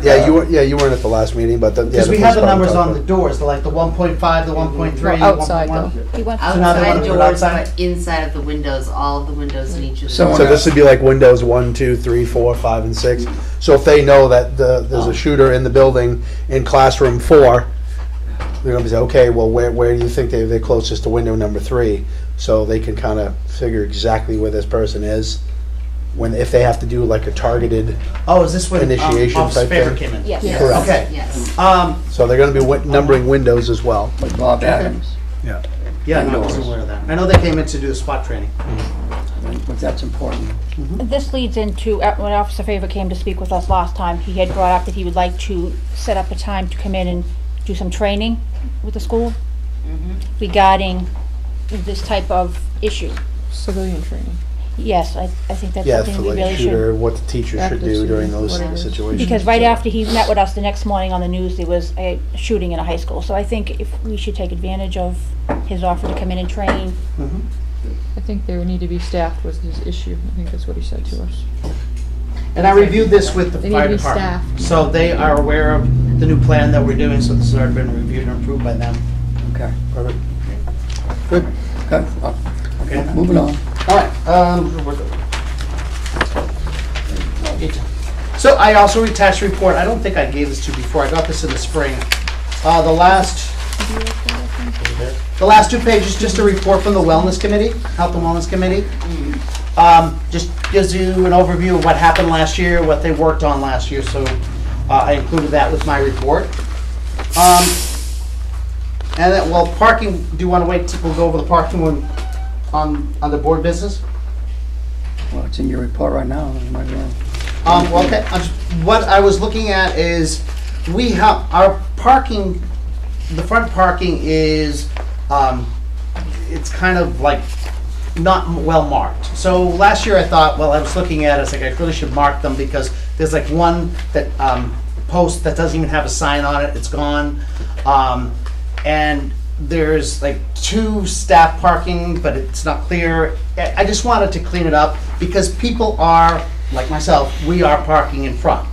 Yeah, you weren't at the last meeting, but Because we have the numbers on the doors, like the 1.5, the 1.3, Well, outside, 1.1. He went So now they wanna Outside put it doors, outside? but inside of the windows, all of the windows in each of the So- So this would be like windows 1, 2, 3, 4, 5, and 6. So if they know that there's a shooter in the building in classroom 4, they're gonna be saying, okay, well, where do you think they're closest to window number 3? So they can kind of figure exactly where this person is if they have to do like a targeted. Oh, is this when Initiation Officer type Faber thing? came in? Yes. Yes. Correct. Okay. Yes. So they're gonna be numbering windows as well. Like Bob Adams. Yeah. Yeah, no, I wasn't aware of that. I know they came in to do the SWAT training. But that's important. This leads into, when Officer Favor came to speak with us last time, he had brought up that he would like to set up a time to come in and do some training with the school regarding this type of issue. Civilian training. Yes, I think that's Yeah, something for we like really shooter, should. what the teacher should Active do during shooter, those whatever. situations. Because right after he met with us the next morning on the news, there was a shooting in a high school. So I think if we should take advantage of his offer to come in and train. I think they would need to be staffed was his issue. I think that's what he said to us. And I reviewed this with the They need fire to be department. staffed. So they are aware of the new plan that we're doing, so this has already been reviewed and approved by them. Okay. Perfect. Good. Okay. Okay. Moving on. All right. So I also attached a report. I don't think I gave this to you before. I got this in the spring. The last 2 pages, just a report from the Wellness Committee, Health and Wellness Committee. Just gives you an overview of what happened last year, what they worked on last year. So I included that with my report. And then, well, parking. Do you want to wait? We'll go over the parking one on the board business. Well, it's in your report right now. You might as well. Well, okay. What I was looking at is we have our parking. The front parking is it's kind of like not well marked. So last year I thought, well, I was looking at it, I was like, I really should mark them because there's like one that post that doesn't even have a sign on it. It's gone. And there's like 2 staff parking, but it's not clear. I just wanted to clean it up because people are, like myself, we are parking in front.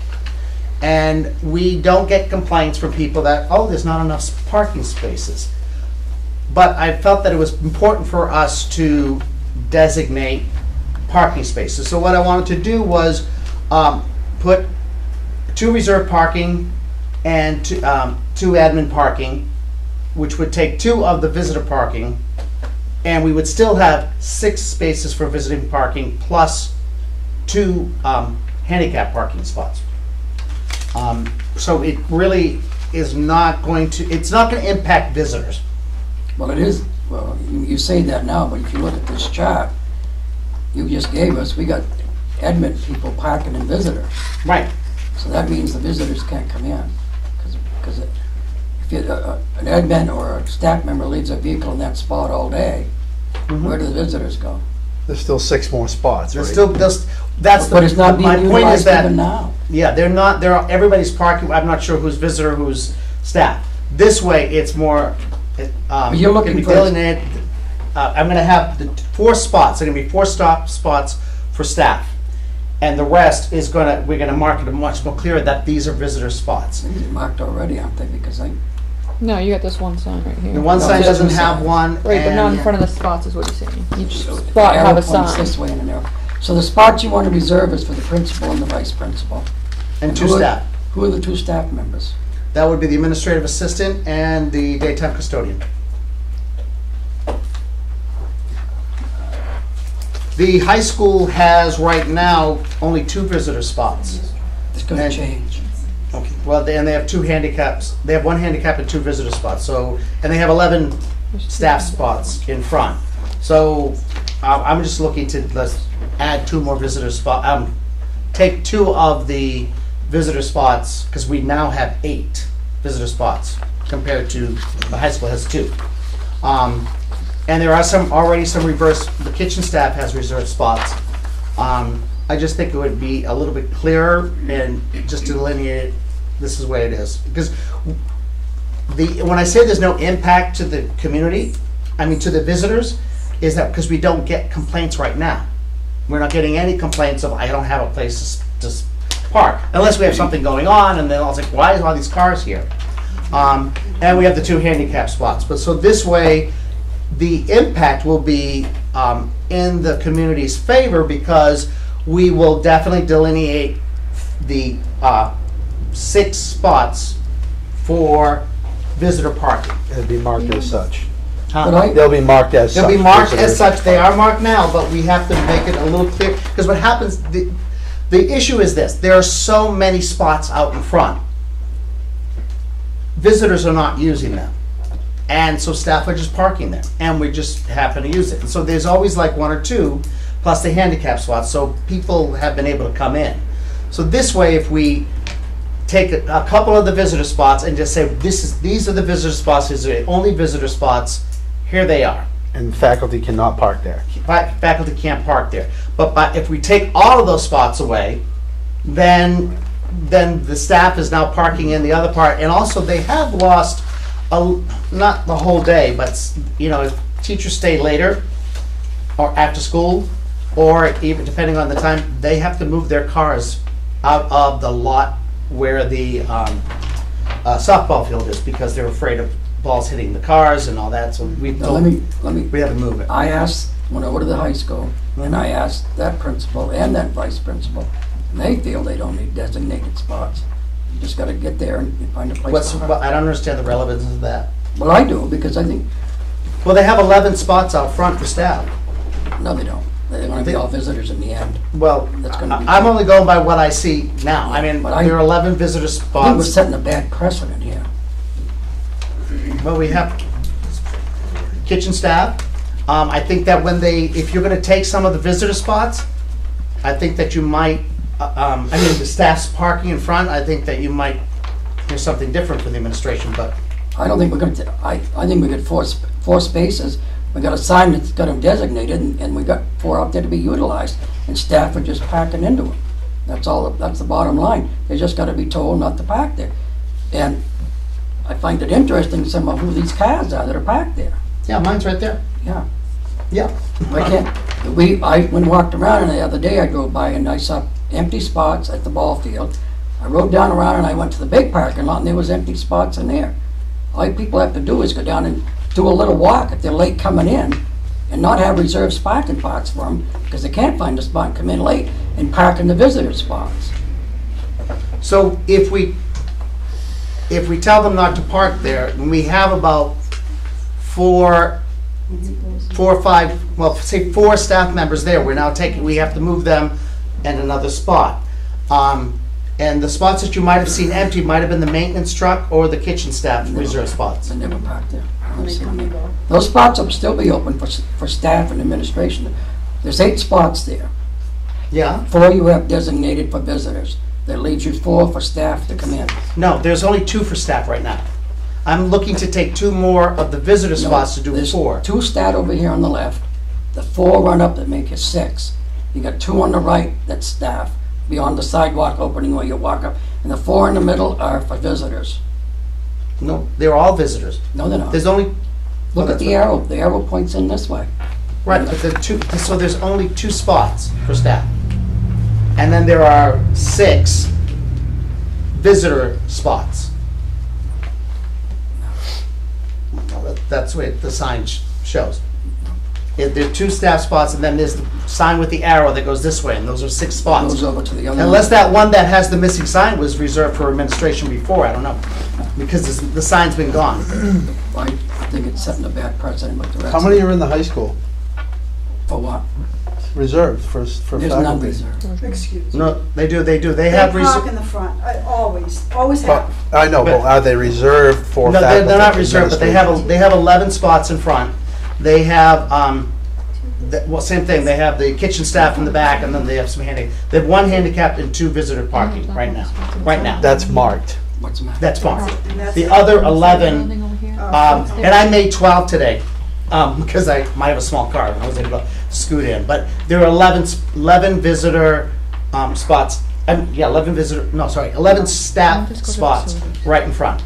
And we don't get complaints from people that, oh, there's not enough parking spaces. But I felt that it was important for us to designate parking spaces. So what I wanted to do was put 2 reserved parking and 2 admin parking, which would take 2 of the visitor parking, and we would still have 6 spaces for visiting parking plus 2 handicap parking spots. So it really is not going to, it's not going to impact visitors. Well, it is. Well, you say that now, but if you look at this chart you just gave us, we got admin people parking and visitors. Right. So that means the visitors can't come in. Because if an admin or a staff member leaves a vehicle in that spot all day, where do the visitors go? There's still 6 more spots, There's right? still, that's But it's not being my point is utilized that, even now. yeah, everybody's parking, I'm not sure who's visitor, who's staff. This way, it's more, you're looking gonna be for- delineated. I'm gonna have the 4 spots, there are gonna be 4 spots for staff. And the rest is we're gonna mark it much more clear that these are visitor spots. These are marked already, aren't they? Because No, you got this one sign right here. The one No, sign just doesn't 2 have signs. one. Right, but not in and- front of the spots is what he's saying. Each the spot arrow have a points sign. this way and an arrow. So the spots you want to reserve is for the principal and the vice principal. And 2 who are- staff. Who are the 2 staff members? That would be the administrative assistant and the daytime custodian. The high school has right now only 2 visitor spots. It's gonna change. Okay. Well, they have 2 handicaps. They have 1 handicap and 2 visitor spots. So, and they have 11 staff spots in front. So, I'm just looking to let's add 2 more visitor spots. Take 2 of the visitor spots because we now have 8 visitor spots compared to the high school has 2. And there are already some reverse. The kitchen staff has reserved spots. I just think it would be a little bit clearer and just delineate. This is what it is because when I say there's no impact to the community, I mean to the visitors, is that because we don't get complaints right now. We're not getting any complaints of I don't have a place to park unless we have something going on, and then I was like, why is all these cars here? And we have the 2 handicap spots. But so this way, the impact will be in the community's favor because we will definitely delineate the 6 spots for visitor parking. It'll be marked as such. Huh? They'll be marked as such. They'll be marked as such. They are marked now, but we have to make it a little clear. Because what happens, the issue is this. There are so many spots out in front. Visitors are not using them. And so staff are just parking there. And we just happen to use it. And so there's always like 1 or 2, plus the handicap spots. So people have been able to come in. So this way, if we take a couple of the visitor spots and just say, these are the visitor spots, these are the only visitor spots, here they are. And faculty cannot park there. Faculty can't park there. But if we take all of those spots away, then the staff is now parking in the other part. And also they have lost, not the whole day, but if teachers stay later or after school, or even depending on the time, they have to move their cars out of the lot where the softball field is because they're afraid of balls hitting the cars and all that. So we have to move it. I went over to the high school and I asked that principal and that vice principal, and they feel they don't need designated spots. You just got to get there and find a place. I don't understand the relevance of that. Well, I do because I think. Well, they have 11 spots out front for staff. No, they don't. They're going to be all visitors in the end. Well, that's going to be. I'm only going by what I see now. I mean, there are 11 visitor spots. I think we're setting a bad precedent here. Well, we have kitchen staff. I think that if you're going to take some of the visitor spots, I think that you might. The staff's parking in front. I think that you might. There's something different for the administration, but I don't think we're going to. I think we got four spaces. We got a sign that's got them designated, and we got 4 out there to be utilized, and staff are just packing into them. That's all. That's the bottom line. They just got to be told not to park there. And I find it interesting some of who these cars are that are parked there. Yeah, mine's right there. Yeah. Yeah. I went and walked around, and the other day I drove by and I saw empty spots at the ball field. I rode down around and I went to the big parking lot, and there was empty spots in there. All people have to do is go down and do a little walk if they're late coming in, and not have reserved parking spots for them because they can't find a spot and come in late and park in the visitor spots. So if we tell them not to park there, when we have about 4 or 5, well, say 4 staff members there, we have to move them in another spot. And the spots that you might have seen empty might have been the maintenance truck or the kitchen staff reserve spots. They never parked there. Those spots will still be open for staff and administration. There's 8 spots there. Yeah. 4 you have designated for visitors. That leaves you 4 for staff to come in. No, there's only 2 for staff right now. I'm looking to take 2 more of the visitor spots to do 4. 2 start over here on the left. The 4 run up that make it 6. You got 2 on the right that's staff, beyond the sidewalk opening where you walk up. And the 4 in the middle are for visitors. No, they're all visitors. No, they're not. There's only... Look at the arrow. The arrow points in this way. Right, but so there's only 2 spots for staff. And then there are 6 visitor spots. Well, that's what the sign shows. There are 2 staff spots, and then there's the sign with the arrow that goes this way, and those are 6 spots. Goes over to the other Unless that one that has the missing sign was reserved for administration before, I don't know, because the sign's been gone. I think it's setting a bad precedent with the rest. How many are in the high school? For what? reserved for There's none faculty. reserved. Excuse me. No, they do. They They have park in the front, always have. I know, but are they reserved for No, faculty? they're not reserved, but they have 11 spots in front. They have, well, same thing, they have the kitchen staff in the back, and then they have some they have one handicapped and 2 visitor parking right now. That's marked. What's the matter? That's marked. And that's The it. other 11, Uh, and I made 12 today, because I might have a small car, and I was able to scoot in, but there are 11 visitor spots, 11 staff spots right in front.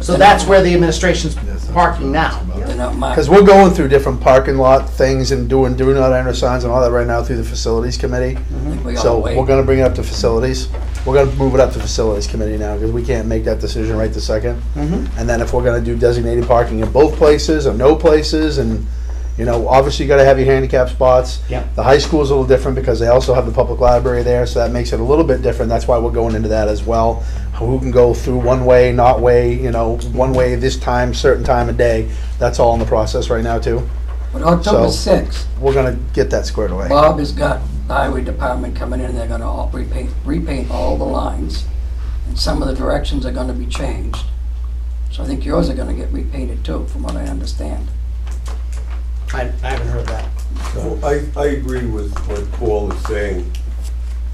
So that's where the administration's parking now. They're not marked. Because we're going through different parking lot things and doing do not enter signs and all that right now through the facilities committee. We So all wait. we're gonna bring it up to facilities. We're gonna move it up to facilities committee now, because we can't make that decision right this second. And then if we're gonna do designated parking in both places or no places, and, you know, obviously you gotta have your handicap spots. Yep. The high school is a little different because they also have the public library there, so that makes it a little bit different. That's why we're going into that as well. Who can go through one way, not way, you know, one way this time, certain time of day. That's all in the process right now too. But October So- 6th, We're gonna get that squared away. Bob has got the highway department coming in, they're gonna all repaint all the lines. And some of the directions are gonna be changed. So I think yours are gonna get repainted too, from what I understand. I haven't heard that. Well, I agree with what Paul is saying.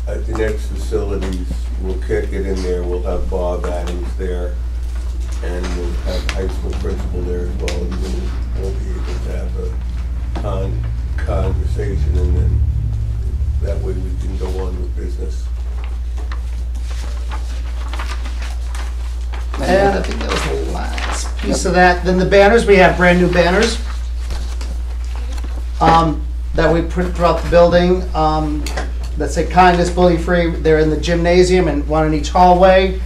At the next facilities, we'll kick it in there, we'll have Bob Adams there, and we'll have the high school principal there as well, and we'll be able to have a conversation, and then that way we can go on with business. And I think that was the last piece of that. Then the banners, we have brand new banners that we put throughout the building that say kindness, bully free. They're in the gymnasium and one in each hallway.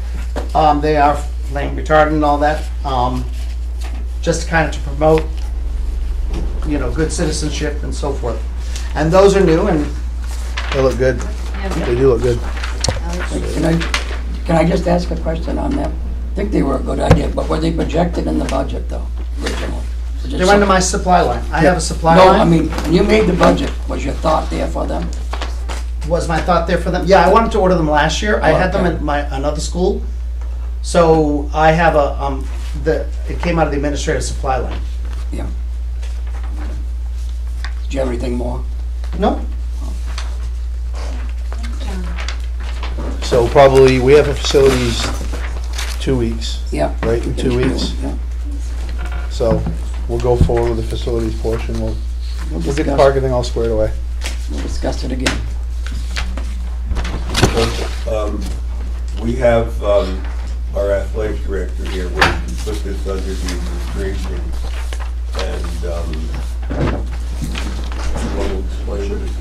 They are flame retardant and all that, just kind of to promote, you know, good citizenship and so forth. And those are new, and They look good. They do look good. Can I just ask a question on that? I think they were a good idea, but were they projected in the budget though, originally? they're under my supply line. I have a supply No, line. I mean, when you made the budget, was your thought there for them? Was my thought there for them? Yeah, I wanted to order them last year. I had them Okay. at my another school, so I have a it came out of the administrative supply line. Yeah. Did you have anything more? No, So probably, we have a facilities 2 weeks, Yeah. right, in 2 weeks? Yeah. So we'll go forward with the facilities portion. We'll get the discuss- parking thing all squared away. We'll discuss it again. We have our athletic director here, we can put this under the administration, and you want to explain this?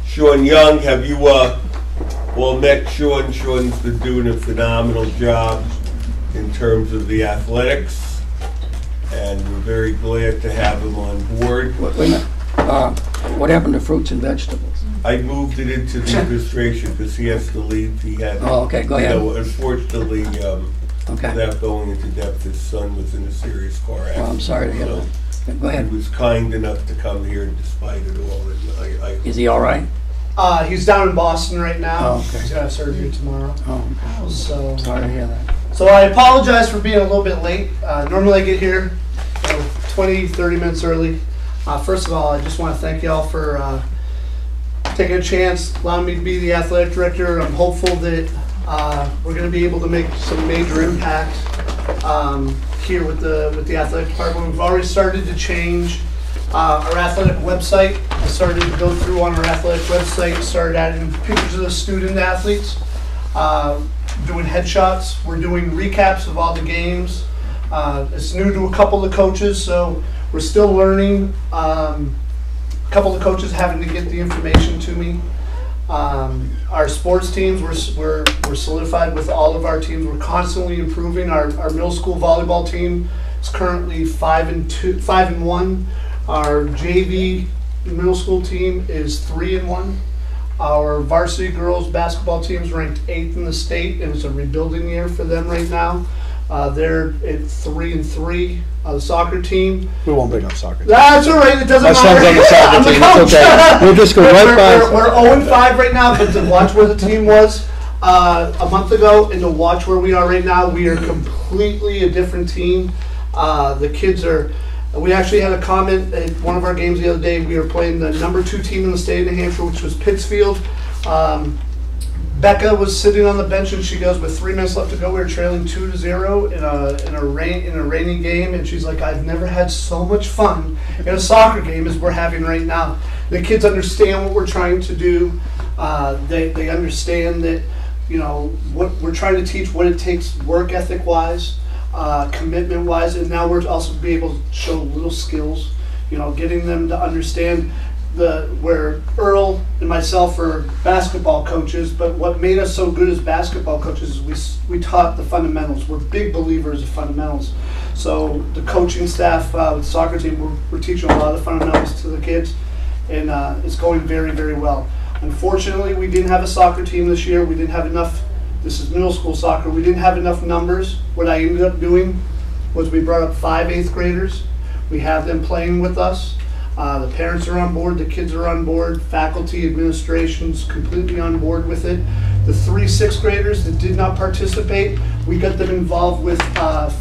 Sean Young, have you all met Sean? Sean's been doing a phenomenal job in terms of the athletics, and we're very glad to have him on board. Wait a minute. What happened to fruits and vegetables? I moved it into the administration because he has to leave. He had, Oh, okay, go ahead. you know, unfortunately, Okay. without going into depth, his son was in a serious car accident. Well, I'm sorry to hear So that. Go ahead. He was kind enough to come here despite it all, and I Is he all right? he's down in Boston right now. Oh, okay. He's gonna have surgery tomorrow. Oh, So, sorry to hear that. so I apologize for being a little bit late. Normally I get here 20, 30 minutes early. First of all, I just want to thank y'all for taking a chance, allowing me to be the athletic director. I'm hopeful that we're going to be able to make some major impact here with the athletic department. We've already started to change our athletic website. I started to go through on our athletic website, started adding pictures of the student athletes, doing headshots. We're doing recaps of all the games. It's new to a couple of coaches, so we're still learning. A couple of coaches having to get the information to me. Our sports teams, we're solidified with all of our teams. We're constantly improving. Our middle school volleyball team is currently 5-1. Our JV middle school team is 3-1. Our varsity girls basketball team is ranked 8th in the state, and it's a rebuilding year for them right now. They're at 3-3. The soccer team. We won't bring up soccer. That's all right. It doesn't My matter. son's on the soccer I'm the team. coach. It's okay. We'll just go right past. We're 0-5 right now, but to watch where the team was a month ago and to watch where we are right now, we are completely a different team. The kids are. We actually had a comment at one of our games the other day. We were playing the number 2 team in the state of New Hampshire, which was Pittsfield. Becca was sitting on the bench and she goes, with 3 minutes left to go, we were trailing 2-0 in a rainy game, and she's like, I've never had so much fun in a soccer game as we're having right now. The kids understand what we're trying to do. They understand that, you know, what we're trying to teach, what it takes work ethic wise, commitment wise, and now we're also be able to show little skills, you know, getting them to understand where Earl and myself are basketball coaches, but what made us so good as basketball coaches is we taught the fundamentals. We're big believers of fundamentals. So the coaching staff with the soccer team, we're teaching a lot of the fundamentals to the kids, and it's going very, very well. Unfortunately, we didn't have a soccer team this year. We didn't have enough. This is middle school soccer. We didn't have enough numbers. What I ended up doing was we brought up 5 8th graders. We have them playing with us. The parents are on board, the kids are on board, faculty, administration's completely on board with it. The 3 6th graders that did not participate, we got them involved with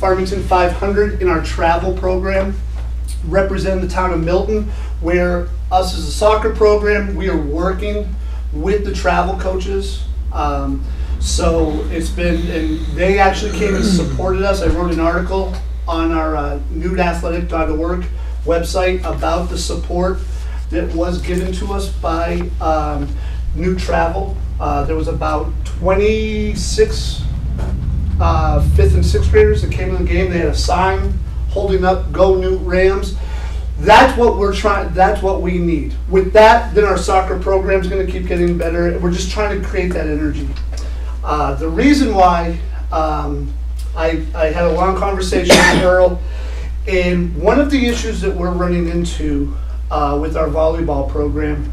Farmington 500 in our travel program, representing the town of Milton, where us as a soccer program, we are working with the travel coaches. So it's been, and they actually came and supported us. I wrote an article on our nudeathletic.org website about the support that was given to us by New Travel. There was about 26 5th and 6th graders that came to the game. They had a sign holding up "Go Newt Rams." That's what we're trying. That's what we need. With that, then our soccer program is going to keep getting better. We're just trying to create that energy. The reason why I had a long conversation with Earl. And one of the issues that we're running into with our volleyball program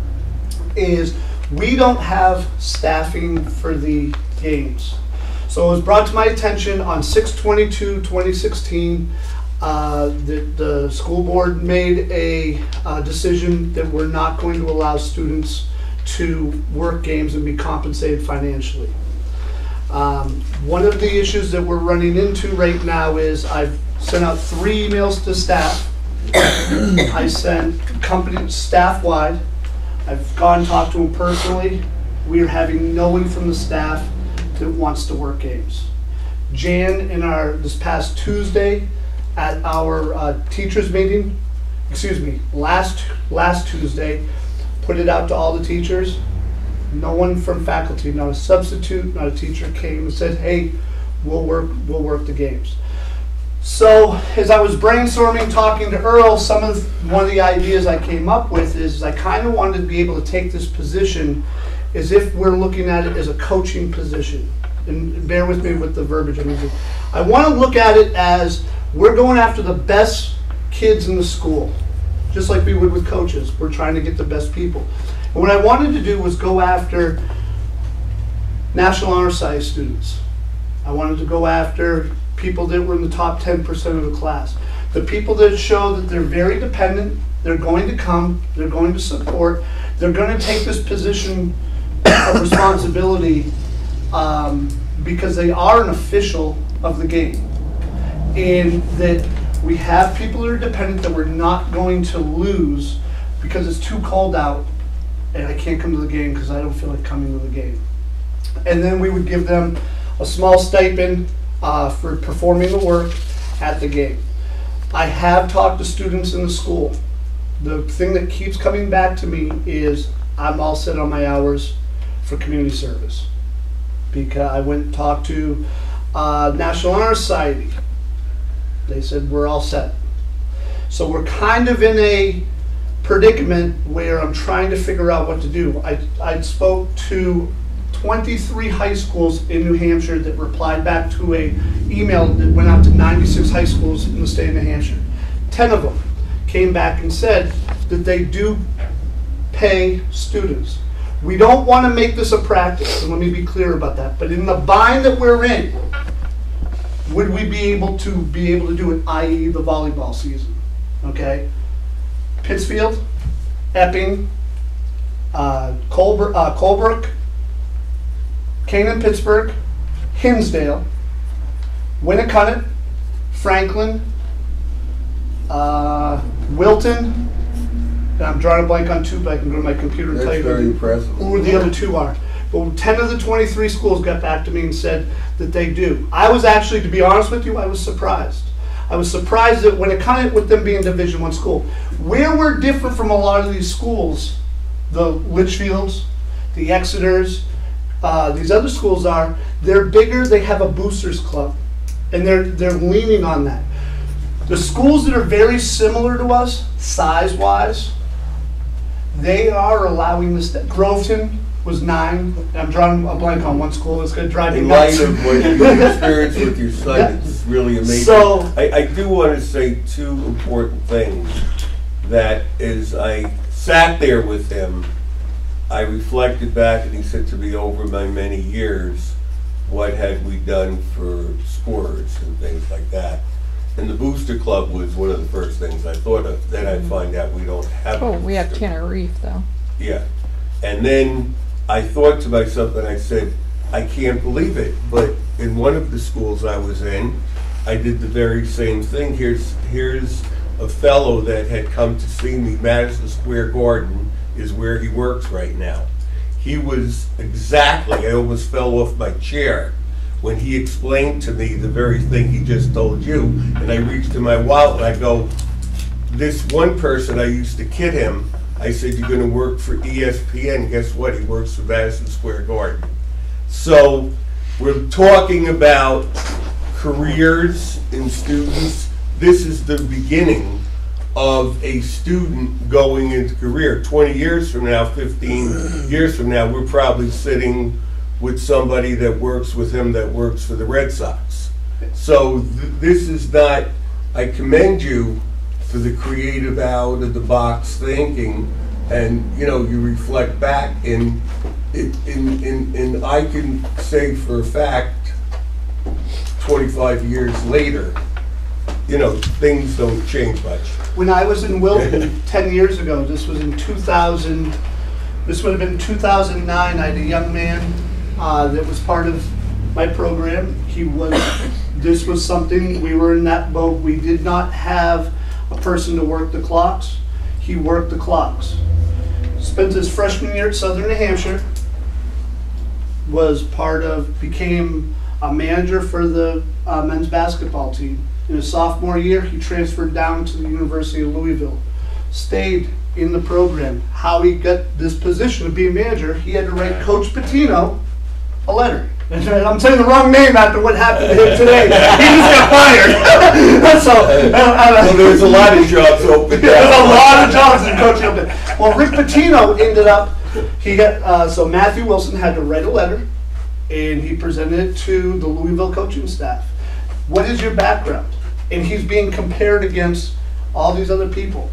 is we don't have staffing for the games. So it was brought to my attention on 6/22/2016 that the school board made a decision that we're not going to allow students to work games and be compensated financially. One of the issues that we're running into right now is I've sent out 3 emails to staff. I sent company staff-wide. I've gone and talked to them personally. We are having no one from the staff that wants to work games. Jan, this past Tuesday at our teachers meeting, last Tuesday, put it out to all the teachers. No one from faculty, not a substitute, not a teacher came and said, hey, we'll work the games. So as I was brainstorming, talking to Earl, one of the ideas I came up with is I kind of wanted to be able to take this position as if we're looking at it as a coaching position. And bear with me with the verbiage I'm using. I want to look at it as we're going after the best kids in the school, just like we would with coaches. We're trying to get the best people. And what I wanted to do was go after National Honor Society students. I wanted to go after people that were in the top 10% of the class. The people that show that they're very dependent, they're going to come, they're going to support, they're going to take this position of responsibility because they are an official of the game. And that we have people that are dependent that we're not going to lose because it's too cold out and I can't come to the game because I don't feel like coming to the game. And then we would give them a small stipend for performing the work at the game. I have talked to students in the school. The thing that keeps coming back to me is I'm all set on my hours for community service. Because I went and talked to National Honor Society. They said we're all set. So we're kind of in a predicament where I'm trying to figure out what to do. I spoke to 23 high schools in New Hampshire that replied back to an email that went out to 96 high schools in the state of New Hampshire. 10 of them came back and said that they do pay students. We don't want to make this a practice, and let me be clear about that, but in the bind that we're in, would we be able to do it, i.e. the volleyball season? Okay? Pittsfield, Epping, Colebrook, Canaan-Pittsburgh, Hinsdale, Winnicott, Franklin, Wilton, and I'm drawing a blank on 2, but I can go to my computer and tell That's you very impressive. who the other 2 are. But 10 of the 23 schools got back to me and said that they do. I was actually, to be honest with you, I was surprised. I was surprised that Winnicott, with them being Division I school, where we're different from a lot of these schools, the Litchfields, the Exeters, these other schools are, they're bigger, they have a boosters club, and they're leaning on that. The schools that are very similar to us, size-wise, they are allowing this. Groveton was 9. I'm drawing a blank on one school. It's going to drive me nuts. In light of what you experienced with your son, Yeah. it's really amazing. So, I do want to say 2 important things. That as I sat there with him, I reflected back, and he said to me, over my many years, what had we done for scores and things like that. And the Booster Club was one of the first things I thought of. Then I'd find out we don't have a Oh, we have booster. Tanner Reef though. Yeah. And then I thought to myself, and I said, I can't believe it. But in one of the schools I was in, I did the very same thing. Here's a fellow that had come to see me. Madison Square Garden is where he works right now. He was exactly, I almost fell off my chair when he explained to me the very thing he just told you. And I reached in my wallet and I go, this one person, I used to kid him. I said, you're going to work for ESPN. Guess what? He works for Madison Square Garden. So we're talking about careers in students. This is the beginning of a student going into career. 20 years from now, 15 years from now, we're probably sitting with somebody that works with him that works for the Red Sox. So this is not, I commend you for the creative out of the box thinking, and you know, you reflect back and I can say for a fact 25 years later, you know, things don't change much. when I was in Wilton 10 years ago, this was in 2000, this would have been 2009, I had a young man that was part of my program. This was something, we were in that boat. We did not have a person to work the clocks. He worked the clocks. Spent his freshman year at Southern New Hampshire, became a manager for the men's basketball team. In his sophomore year, he transferred down to the University of Louisville. Stayed in the program. How he got this position of being manager, he had to write Coach Patino a letter. I'm saying the wrong name after what happened to him today. He just got fired. So there's a lot of jobs open. There's a lot of jobs in coaching up there. Well, Rick Pitino ended up, so Matthew Wilson had to write a letter, and he presented it to the Louisville coaching staff. What is your background? And he's being compared against all these other people.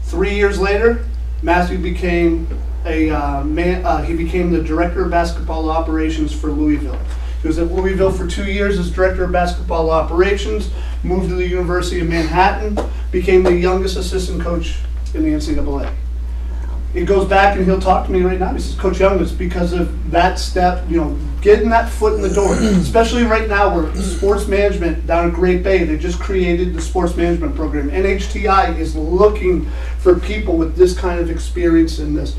3 years later, Matthew became he became the director of basketball operations for Louisville. He was at Louisville for 2 years as director of basketball operations, moved to the University of Manhattan, became the youngest assistant coach in the NCAA. He goes back and he'll talk to me right now. He says, Coach Young, it's because of that step, getting that foot in the door. Especially right now where sports management down at Great Bay, they just created the sports management program. NHTI is looking for people with this kind of experience in this.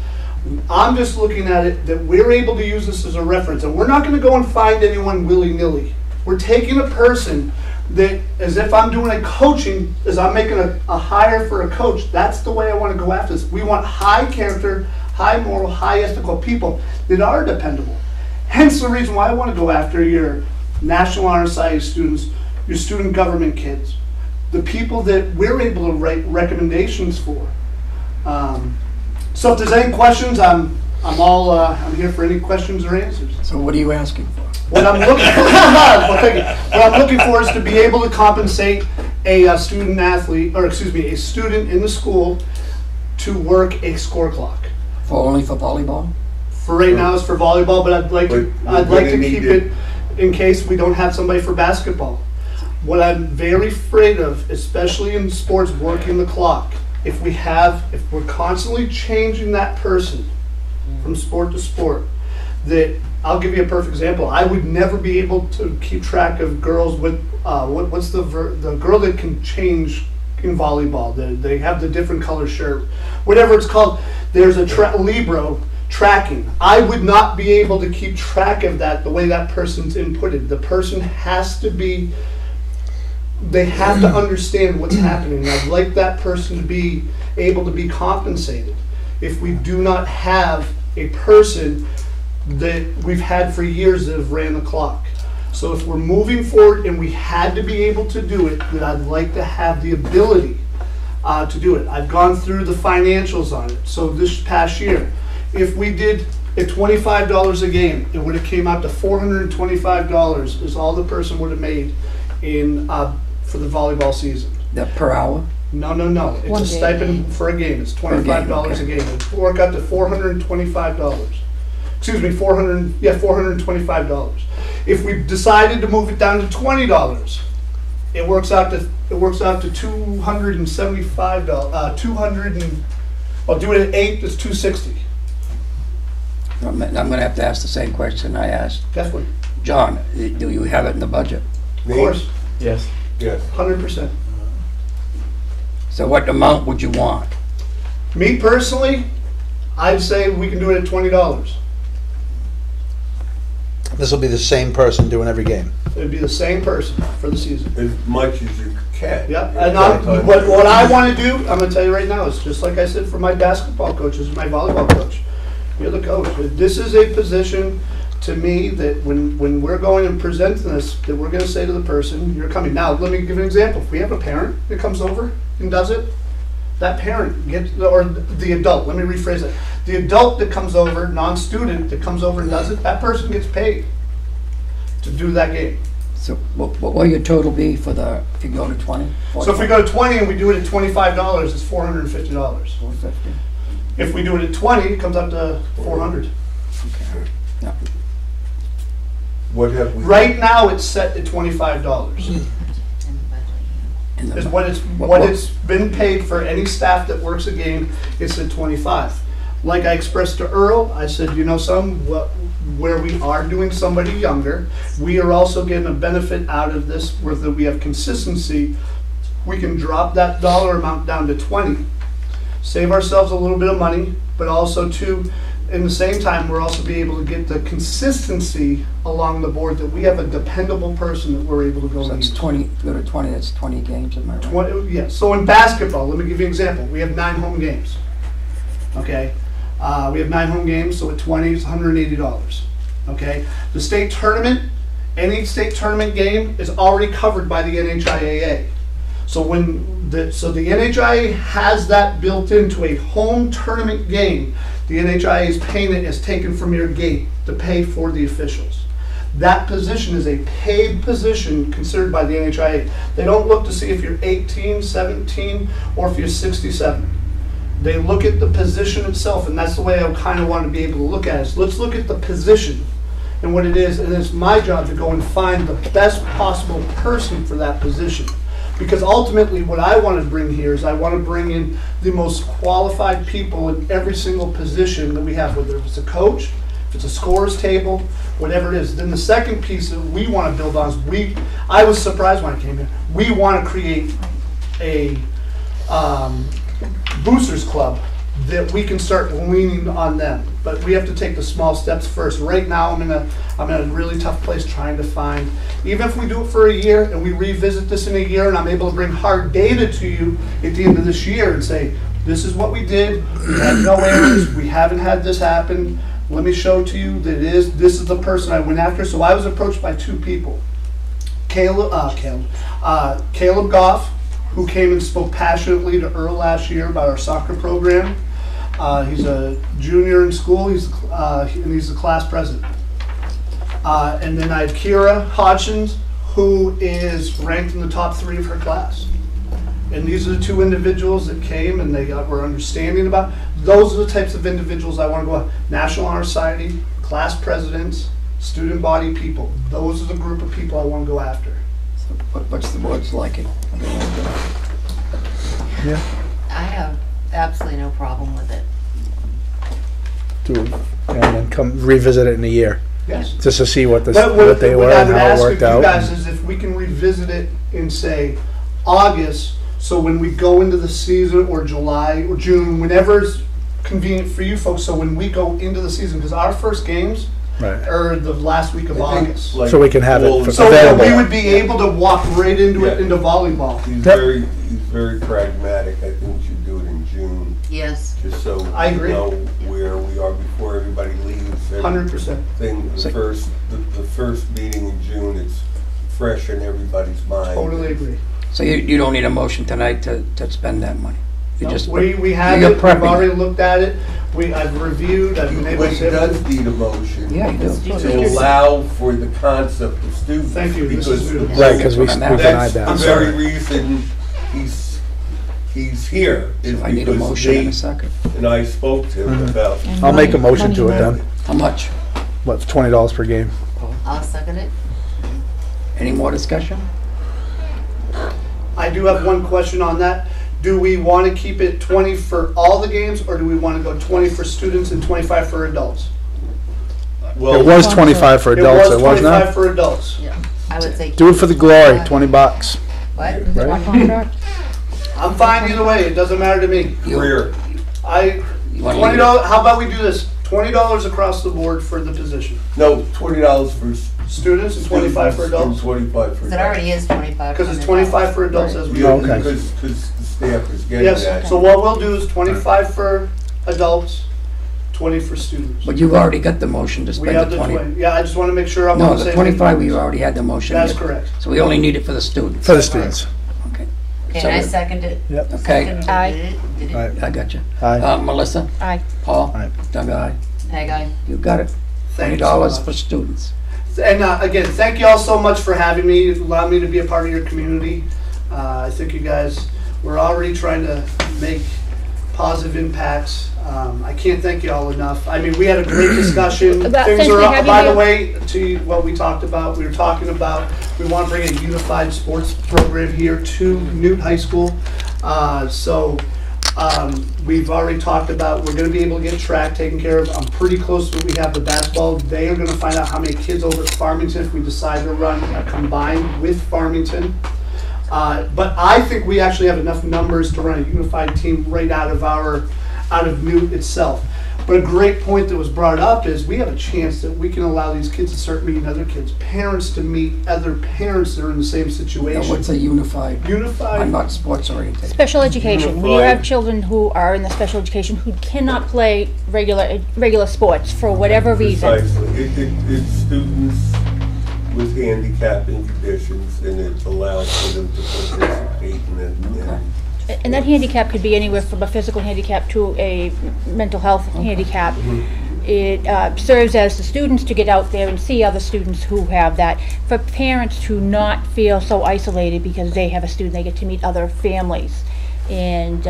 I'm just looking at it that we're able to use this as a reference. And we're not going to go and find anyone willy-nilly. We're taking a person that, as if I'm doing a coaching, as I'm making a hire for a coach, that's the way I want to go after this. We want high character, high moral, high ethical people that are dependable. Hence the reason why I want to go after your National Honor Society students, your student government kids, the people that we're able to write recommendations for. So if there's any questions, I'm here for any questions or answers. So what are you asking for? What I'm looking for, well, thank you. What I'm looking for is to be able to compensate a student athlete, or excuse me, a student in the school to work a score clock. Only for volleyball? For right now, it's for volleyball, but I'd like to keep it. in case we don't have somebody for basketball. What I'm very afraid of, especially in sports, working the clock, if we're constantly changing that person from sport to sport, that I'll give you a perfect example. I would never be able to keep track of girls with what's the girl that can change in volleyball. They have the different color shirt, whatever it's called. There's a libero tracking. I would not be able to keep track of that the way that person's inputted. The person has to be. They have to understand what's happening. I'd like that person to be able to be compensated. If we do not have a person that we've had for years that have ran the clock. So if we're moving forward and we had to be able to do it, then I'd like to have the ability to do it. I've gone through the financials on it. So this past year, if we did at $25 a game, it would have came out to $425 is all the person would have made in for the volleyball season. That per hour? No. It's One a day. stipend for a game. It's $25 a game. It would work out to $425. Excuse me, $425. If we decided to move it down to $20, it works out to $275. I'll do it at 8. It's $260. I'm going to have to ask the same question I asked. Definitely. John, do you have it in the budget? Of course. Yes. Yes. 100%. So what amount would you want? Me personally, I'd say we can do it at $20. This will be the same person doing every game. It'd be the same person for the season. As much as you can. Yeah, and what I want to do, I'm going to tell you right now, is just like I said for my basketball coaches, my volleyball coach. You're the coach. This is a position to me that when we're going and presenting this, that we're going to say to the person, you're coming. Now, let me give an example. If we have a parent that comes over and does it, that parent gets, or the adult, let me rephrase it. The adult that comes over, non-student that comes over and does it, that person gets paid to do that game. So what will your total be for if you go to 20? So if we go to 20 and we do it at $25, it's $450. $450. If we do it at 20, it comes up to $400. Okay. Yeah. What have we? Right now, it's set at $25. Is what it's been paid for any staff that works a game. It's at $25. Like I expressed to Earl, I said, where we are doing somebody younger, we are also getting a benefit out of this where that we have consistency. We can drop that dollar amount down to 20, save ourselves a little bit of money, but also too, in the same time, we're also be able to get the consistency along the board that we have a dependable person that we're able to go. So that's 20. Go to 20. That's 20 games. Am I right? 20, yeah. So in basketball, let me give you an example. We have 9 home games. Okay, we have 9 home games. So at 20, it's $180. Okay, the state tournament, any state tournament game is already covered by the NHIAA. So the NHIA has that built into a home tournament game. The NHIA's payment is taken from your gate to pay for the officials. That position is a paid position considered by the NHIA. They don't look to see if you're 18, 17, or if you're 67. They look at the position itself, and that's the way I kind of want to be able to look at it. So let's look at the position and what it is, and it's my job to go and find the best possible person for that position. Because ultimately what I want to bring here is I want to bring in the most qualified people in every single position that we have, whether it's a coach, if it's a scorer's table, whatever it is. Then the second piece that we want to build on is I was surprised when I came here, we want to create a boosters club that we can start leaning on them. But we have to take the small steps first. Right now I'm in a really tough place trying to find, even if we do it for a year and we revisit this in a year and I'm able to bring hard data to you at the end of this year and say, this is what we did, we had no errors, we haven't had this happen, let me show to you that this is the person I went after. So I was approached by 2 people. Caleb Goff, who came and spoke passionately to Earl last year about our soccer program. He's a junior in school, and he's the class president. And then I had Kira Hodgins, who is ranked in the top 3 of her class. And these are the 2 individuals that came and they were understanding about. Those are the types of individuals I want to go on. National Honor Society, class presidents, student body people. Those are the group of people I want to go after. So what's the board's liking? Yeah. I have absolutely no problem with it. And then come revisit it in a year, Yes. just to see what But what they were what I and would how it ask of worked you out. guys is if we can revisit it in, say, August, so when we go into the season, or July, or June, whenever's convenient for you folks, so when we go into the season, because our first games Right. are the last week of I think, August. like, So we can have it all- for- So that available. we would be able to walk right into it, Yeah. into volleyball. He's Yep. very pragmatic. I think we should do it in June, Yes. just so I we agree. know where we are before everybody leaves. 100%. Thing, the first meeting in June, it's fresh in everybody's mind. Totally agree. So you don't need a motion tonight to spend that money? You No, just we have you're it, we've prepping. already looked at it, I've reviewed, I've been able But to he say. does need a motion. Yeah, you do. To allow for the concept of students. Thank you, this is Because good. Right, because we That's denied that's that. the very reason he's here, is I need a because motion in me a second. and I spoke to him about. I'll make a motion to it then. How much? What, $20 per game? I'll second it. Any more discussion? I do have one question on that. Do we want to keep it 20 for all the games, or do we want to go 20 for students and 25 for adults? Well, It was 25 for adults, it was 25 not? for adults. Yeah. I would say. Do it for the glory, $20. What? Right? I'm fine either way, it doesn't matter to me. career. You wanna leave $20, how about we do this? $20 across the board for the position. No, $20 for Students and 25 for students and adults. 25 for Because it adults. already is 25. Because it's 25 for adults as we. Yeah, Okay. because the staff is getting Yes, that. so what we'll do is 25 for adults, 20 for students. But you've already got the motion to We spend have the the 20. 20, yeah, I just want to make sure I'm on No, the the same. 25, we already had the motion. That's Yeah. correct. So we only need it for the students. For the students. Okay. And I second it. Yep. Okay, Seconded Aye. it. Did it? Aye. I got you. Aye. Melissa? Aye. Paul? Aye. Doug, aye. Hey, guy. You got it. Thank you so $20 much. for students. And again, thank you all so much for having me, allowing me to be a part of your community. I think you guys, we're already trying to make positive impacts. I can't thank you all enough. I mean, we had a great discussion. About- Things since are we up, have you by the here- way, to what we talked about, we were talking about, we want to bring a unified sports program here to Newt High School. We've already talked about, we're gonna be able to get track taken care of. I'm pretty close to, we have the basketball. They are gonna find out how many kids over at Farmington if we decide to run a combined with Farmington. But I think we actually have enough numbers to run a unified team right out of Newt itself. But a great point that was brought up is we have a chance that we can allow these kids to start meeting other kids, parents to meet other parents that are in the same Now, situation. what's a unified? I'm Unified, not sports oriented. Special education. We Unified. have children who are in the special education who cannot play regular sports for whatever reason. Precisely. It's students with handicapping conditions, and it allows for them to participate in it. And that handicap could be anywhere from a physical handicap to a mental health handicap. It serves as the students to get out there and see other students who have that. For parents to not feel so isolated because they have a student, they get to meet other families. And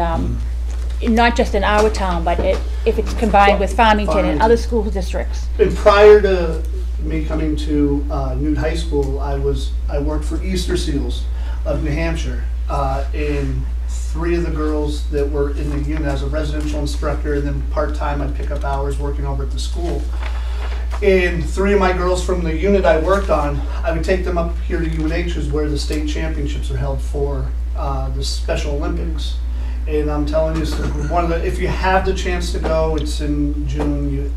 not just in our town, but if it's combined with Farmington and other school districts. and prior to me coming to Newt High School, I worked for Easter Seals of New Hampshire. And 3 of the girls that were in the unit as a residential instructor, and then part-time I'd pick up hours working over at the school. And 3 of my girls from the unit I worked on, I would take them up here to UNH, is where the state championships are held for the Special Olympics. And I'm telling you, so if you have the chance to go, it's in June,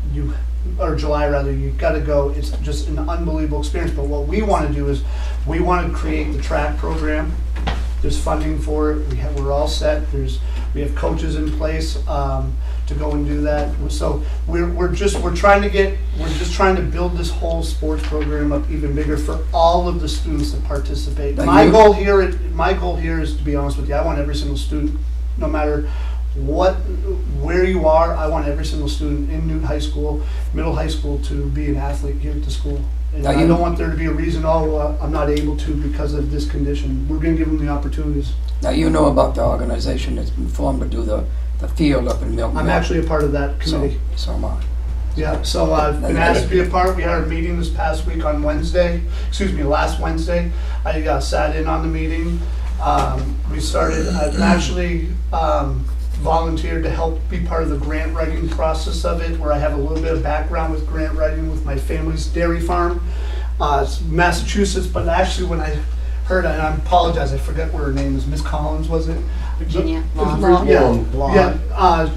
or July rather, you've got to go. It's just an unbelievable experience. But what we want to do is we want to create the track program. There's funding for it. We're all set. We have coaches in place to go and do that. So we're just trying to build this whole sports program up even bigger for all of the students that participate. My goal here is, to be honest with you, I want every single student, no matter where you are, I want every single student in Newt High School, middle high school, to be an athlete here at the school. And I don't want there to be a reason, I'm not able to because of this condition. We're going to give them the opportunities. Now, you know about the organization that's been formed to do the field up in Milton. I'm actually a part of that committee. So am I. Yeah, so I've been asked to be a part. We had our meeting this past week on Wednesday, last Wednesday. I sat in on the meeting. I've actually volunteered to help be part of the grant writing process of it, where I have a little bit of background with grant writing with my family's dairy farm. It's Massachusetts, but actually when I heard, and I apologize, I forget what her name is, Miss Collins, was it? Virginia. Yeah.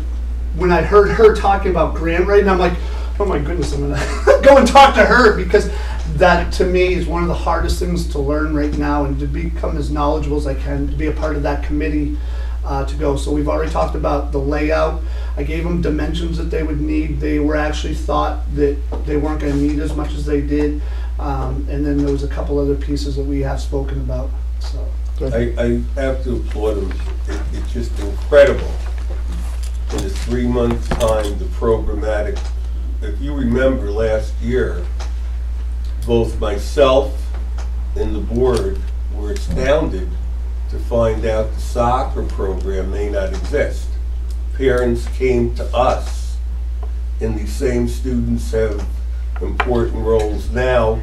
When I heard her talking about grant writing, I'm like, oh my goodness, I'm gonna go and talk to her, because that to me is one of the hardest things to learn right now, and to become as knowledgeable as I can, to be a part of that committee to go. So we've already talked about the layout. I gave them dimensions that they would need. They were actually thought that they weren't gonna need as much as they did. And then there was a couple other pieces that we have spoken about, so. I have to applaud them. It's just incredible. In a 3-month time, the programmatic, if you remember last year, both myself and the board were astounded to find out the soccer program may not exist. Parents came to us, and these same students have important roles now.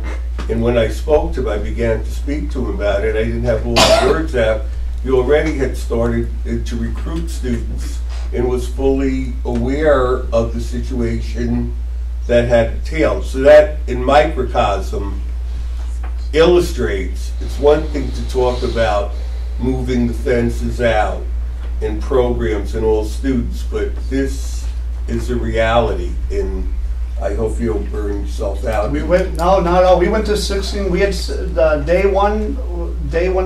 And when I spoke to him, I began to speak to him about it. I didn't have all the words out. He already had started to recruit students and was fully aware of the situation that had entailed. So that, in microcosm, illustrates, it's one thing to talk about moving the fences out in programs and all students, but this is a reality, and I hope you don't burn yourself out. We went, no, not at all. We went to 16, we had the day one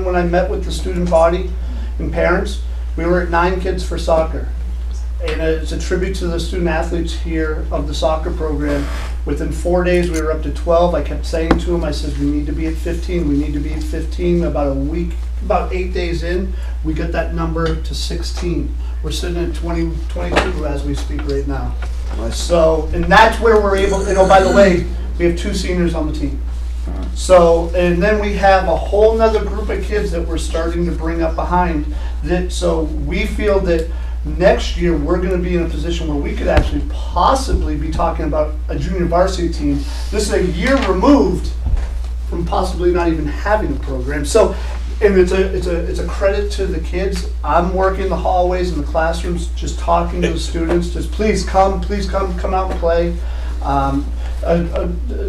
when I met with the student body and parents, we were at 9 kids for soccer. And it's a tribute to the student athletes here of the soccer program. Within 4 days, we were up to 12. I kept saying to them, I said, we need to be at 15, we need to be at 15. About a week, about 8 days in, we got that number to 16. We're sitting at 22 as we speak right now. So, and that's where we're able, by the way, we have 2 seniors on the team. So, and then we have a whole nother group of kids that we're starting to bring up behind that, so we feel that next year we're going to be in a position where we could actually possibly be talking about a junior varsity team. This is a year removed from possibly not even having a program. So, and it's a credit to the kids. I'm working the hallways and the classrooms, just talking to the students. Just please come out and play. And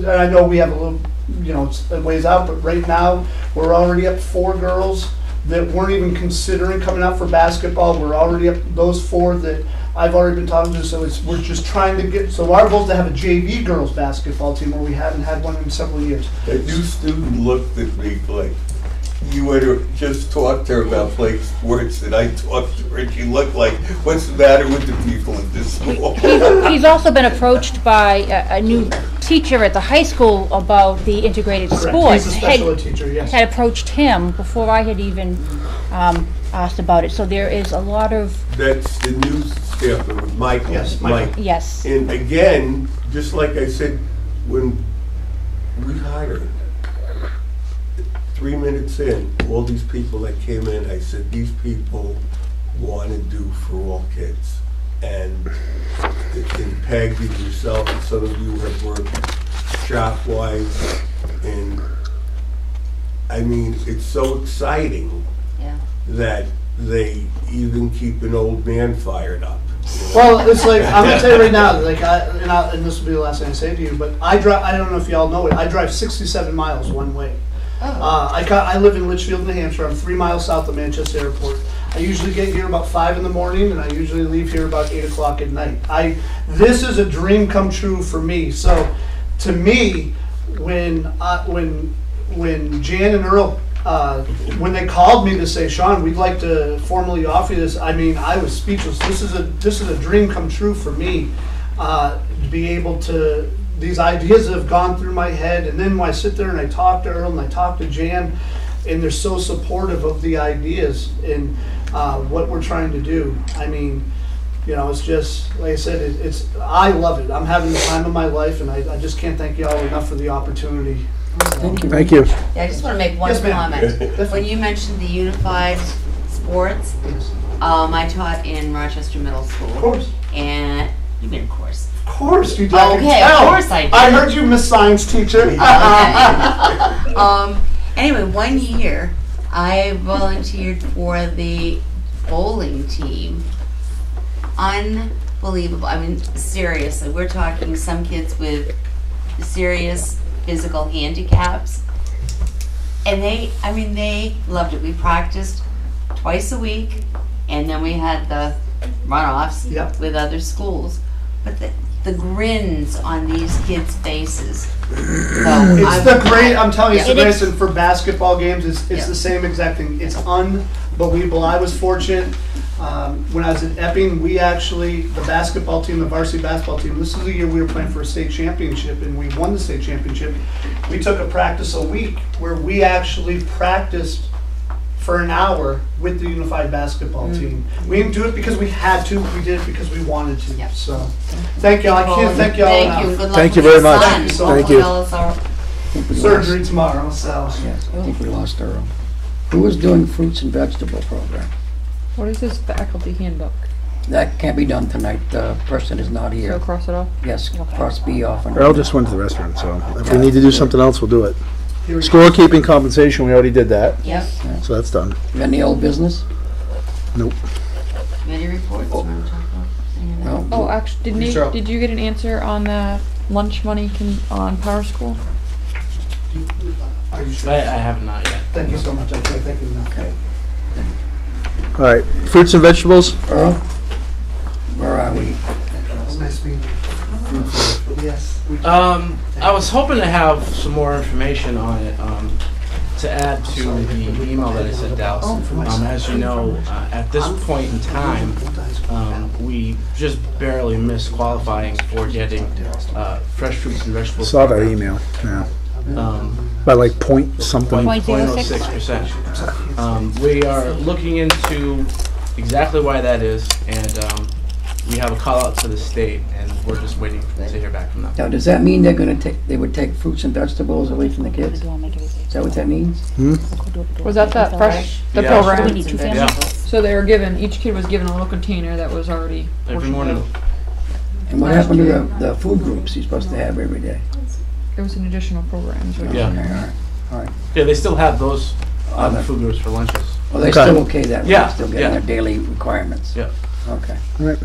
I know we have a little, it's a ways out, but right now we're already up 4 girls that weren't even considering coming out for basketball. We're already up those 4 that I've already been talking to. So we're just trying to get. So our goal is to have a JV girls basketball team where we haven't had one in several years. A new student looked at me like, you would have just talked to her about playing sports, and I talked to her, and she looked like, what's the matter with the people in this school? He's also been approached by a new teacher at the high school about the integrated sports. He's a special ed teacher, yes. Had approached him before I had even asked about it. So there is a lot of... That's the new staff with Michael. Yes, Mike. Yes. And again, just like I said, when we hired, 3 minutes in, all these people that came in, I said, these people want to do for all kids. And Peg, and yourself, and some of you have worked shop-wise, and I mean, it's so exciting that they even keep an old man fired up. Well, it's like, I'm gonna tell you right now, like, and this will be the last thing I say to you, but I don't know if y'all know it, I drive 67 miles one way. I live in Litchfield, New Hampshire. I'm 3 miles south of Manchester Airport. I usually get here about 5 in the morning, and I usually leave here about 8 o'clock at night. This is a dream come true for me. So, to me, when Jan and Earl, when they called me to say, Sean, we'd like to formally offer you this, I mean, I was speechless. This is a dream come true for me, to be able to. These ideas have gone through my head, and then when I sit there and I talk to Earl and I talk to Jan, and they're so supportive of the ideas and what we're trying to do. I mean, it's just, like I said, I love it. I'm having the time of my life, and I just can't thank you all enough for the opportunity. Thank you. Thank you. Yeah, I just want to make one comment. When you mentioned the unified sports, I taught in Rochester Middle School. Of course. And You mean of course. Of course you did. I can Okay, tell. of course I did. I heard you, Miss Science Teacher. Okay. Anyway, 1 year I volunteered for the bowling team. Unbelievable. I mean, seriously, we're talking some kids with serious physical handicaps. And they loved it. We practiced twice a week, and then we had the runoffs with other schools. But the grins on these kids' faces. I'm telling you, Yeah. Sebastian, for basketball games, it's the same exact thing. It's unbelievable. I was fortunate. When I was at Epping, the basketball team, the varsity basketball team, this is the year we were playing for a state championship, and we won the state championship. We took a practice a week where we actually practiced for an hour with the unified basketball team. We didn't do it because we had to, we did it because we wanted to. Yep. So, thank y'all. I can't thank y'all enough. Thank you. Good luck Thank you with very your much. son. Thank you so Hopefully much. all is all- Surgery tomorrow, so. Yes, I think we lost our, who was doing fruits and vegetable program? What is this faculty handbook? That can't be done tonight, the person is not So here. cross it off? Yes, cross B off. and- Earl just went to the restaurant, so if we need to do something else, we'll do it. Scorekeeping compensation, we already did that, Yep. so that's done. Any old business? Nope. Committee reports. You want to talk about any of that? No. Oh, actually, did you get an answer on the lunch money on Power School? Are you sure? I have not yet. Thank you so much. I can't thank you enough. Okay. All right, fruits and vegetables? Earl, where are we? Nice meeting you. Yes. I was hoping to have some more information on it to add to the email that I sent out. As you know, at this point in time, we just barely missed qualifying for getting fresh fruits and vegetables. Saw that email, yeah. By like point something. 0.06%. We are looking into exactly why that is, and we have a call out to the state, and we're just waiting to hear back from them. Now, does that mean they would take fruits and vegetables away from the kids? Is that what that means? Was that fresh, the Yeah. program? We need two families. Yeah, So they were given, each kid was given a little container that was already every portioned morning. out. And what happened to the food groups you're supposed to have every day? It was an additional program. is what Yeah. Okay, all right. Yeah, they still have those Other- food groups for lunches. Well, they Okay. still okay that way? Yeah, They're still getting yeah. their daily requirements? Yeah. Okay. All right.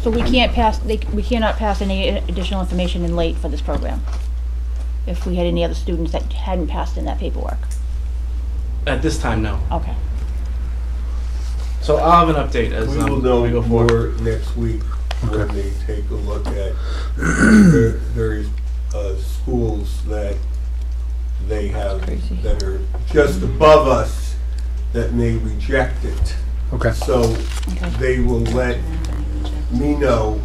So we can't pass, we cannot pass any additional information in late for this program? If we had any other students that hadn't passed in that paperwork? At this time, no. Okay. So I'll have an update as We will we know go forward. more next week when they take a look at various schools that they have that are just above us that may reject it. Okay. So they will let me know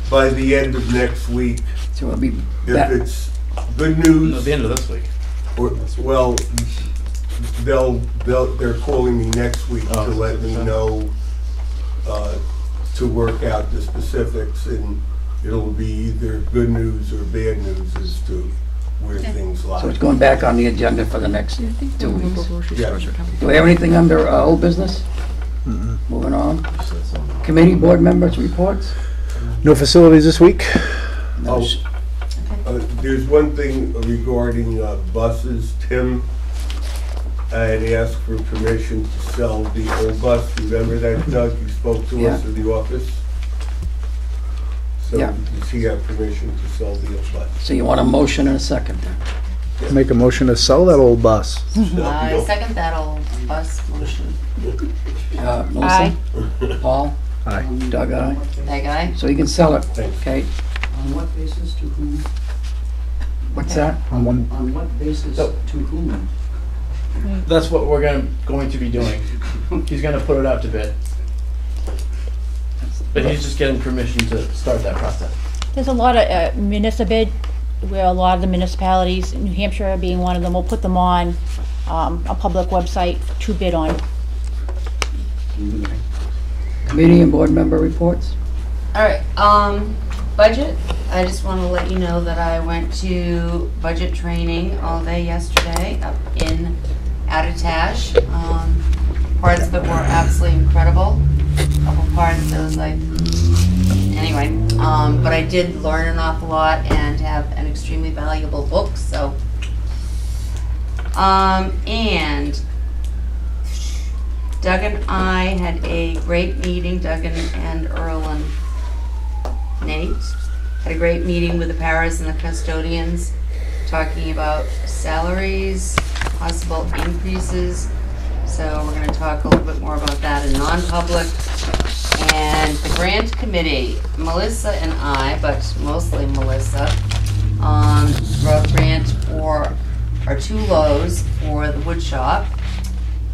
by the end of next week So it'll be if back. it's good No, news. the end of this week. Or, well, they're calling me next week to let me know, to work out the specifics, and it'll be either good news or bad news as to where things lie. So it's going back on the agenda for the next 2 weeks. Yeah. Do we have anything under old business? Moving on. Committee, board members, reports? No facilities this week? No. There's one thing regarding buses. Tim, I had asked for permission to sell the old bus. Remember that, Doug? You spoke to us Yeah. in the office? So Yeah. does he have permission to sell the old bus? So you want a motion and a second? Make a motion to sell that old bus. I second that old bus motion. Melissa? Paul? Aye. Doug, aye? That guy? So you can sell it, Thanks. Kate? On what basis to whom? What's that? On one. On what basis to whom? That's what we're going to be doing. He's going to put it out to bid. But he's just getting permission to start that process. There's a lot of municipal bid, where a lot of the municipalities, New Hampshire being one of them, will put them on a public website to bid on. Committee and board member reports? All right, budget. I just want to let you know that I went to budget training all day yesterday up in Attitash. Parts of it were absolutely incredible. A couple parts that was like, anyway, But I did learn an awful lot and have an extremely valuable book, so. And Doug and I had a great meeting, Doug and Earl and Nate. Had a great meeting with the paras and the custodians, talking about salaries, possible increases. So we're going to talk a little bit more about that in non-public. And the grant committee, Melissa and I, but mostly Melissa, wrote a grant for our 2 Lowe's for the wood shop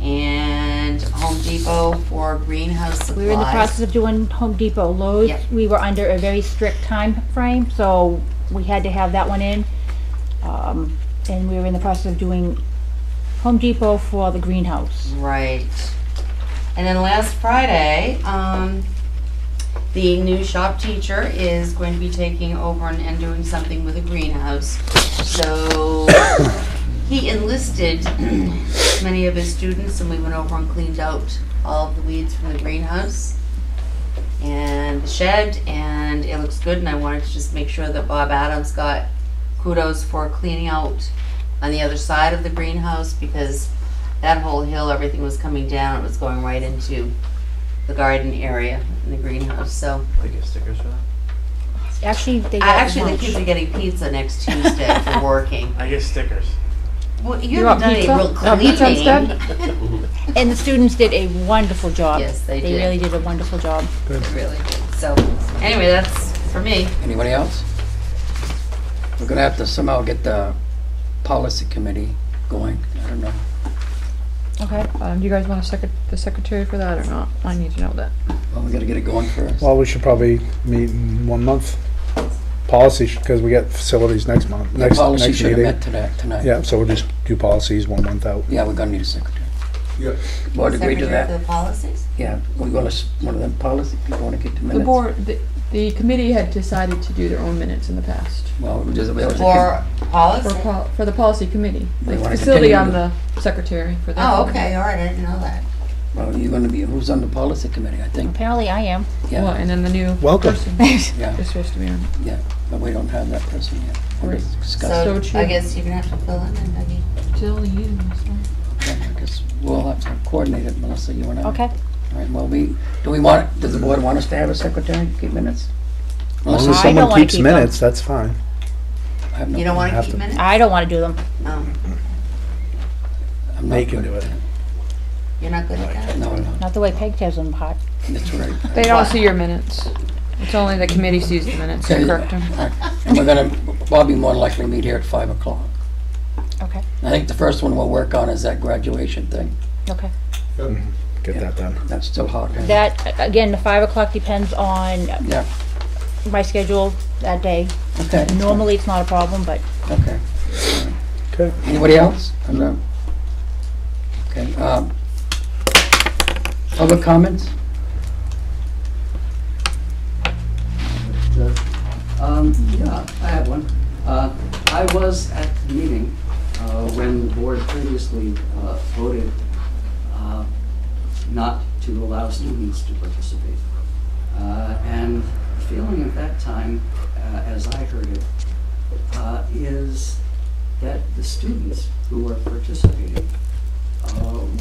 and Home Depot for greenhouse supplies. We were in the process of doing Home Depot. Lowe's, Yep. we were under a very strict time frame, so we had to have that one in. And we were in the process of doing Home Depot for the greenhouse. Right. And then last Friday, the new shop teacher is going to be taking over and doing something with a greenhouse. So he enlisted many of his students, and we went over and cleaned out all of the weeds from the greenhouse and the shed, and it looks good. And I wanted to just make sure that Bob Adams got kudos for cleaning out on the other side of the greenhouse, because that whole hill, everything was coming down. It was going right into the garden area in the greenhouse. So They get stickers for that? Actually, they got actually, the lunch. kids are getting pizza next Tuesday for working. I get stickers. Well, you You haven't want done any pizza? real Pizza cleaning. instead? And the students did a wonderful job. Yes, they did. They really did a wonderful job. They really did. So anyway, that's for me. Anybody else? We're gonna have to somehow get the policy committee going. I don't know. Okay, do you guys want the secretary for that or not? I need to know that. Well, we gotta get it going first. Well, we should probably meet in 1 month. Policy, because we get facilities next month, The next policy should have meeting. met tonight. Yeah, so we'll just do policies 1 month out. Yeah, we're gonna need a secretary. Yeah. Board agreed to Secretary that? for the policies? Yeah, we're gonna, one of them policy people wanna get the minutes. The board, the committee had decided to do their own minutes in the past. Well, we just, we For policy? For the policy committee. They The wanna facility continue on the secretary for that. Oh, committee. okay, all right, I didn't know that. Well, you're gonna be, who's on the policy committee, I think? Apparently I am. Yeah. Well, and then the new Welcome. person Yeah, is supposed to be on. yeah, but we don't have that person yet. We'll Right. discuss So it. true. I guess you're gonna have to fill in then, Dougie. Till you. Okay, I guess we'll have to coordinate it, Melissa, you and I. Okay. All right, well, does the board want us to have a secretary to keep minutes? As long as I don't someone wanna keeps keep them. minutes, that's fine. I have no You don't wanna have keep to. minutes? I don't want to do them. No, I'm not They can good do at it. that. you're not good at that? No, no, Not the way Peg tells them apart. that's right. They don't see your minutes. It's only the committee sees the minutes to Okay. correct them. All right. And we're gonna, Bobby more than likely meet here at 5 o'clock. Okay. I think the first one we'll work on is that graduation thing. Okay. Get that done. That's still hot. Right? That, again, the 5 o'clock depends on Yeah, my schedule that day. okay. Normally, it's not a problem, but Okay. Okay. Anybody else? No. Okay, public comments? Yeah, I have one. I was at the meeting when the board previously voted not to allow students to participate. And the feeling at that time, as I heard it, is that the students who are participating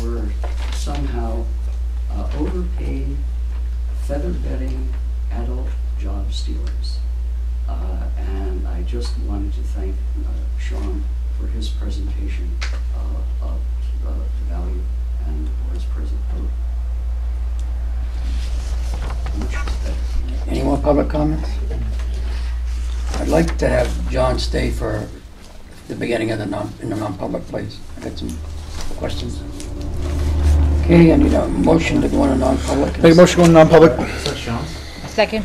were somehow overpaid, feather-bedding adult job stealers. And I just wanted to thank Sean for his presentation of the value and for his present vote. Any more public comments? I'd like to have John stay for the beginning of the non-public place. I got some questions. Okay, I need a motion to go into non-public. Make a motion to go into non-public. Is that Sean? second.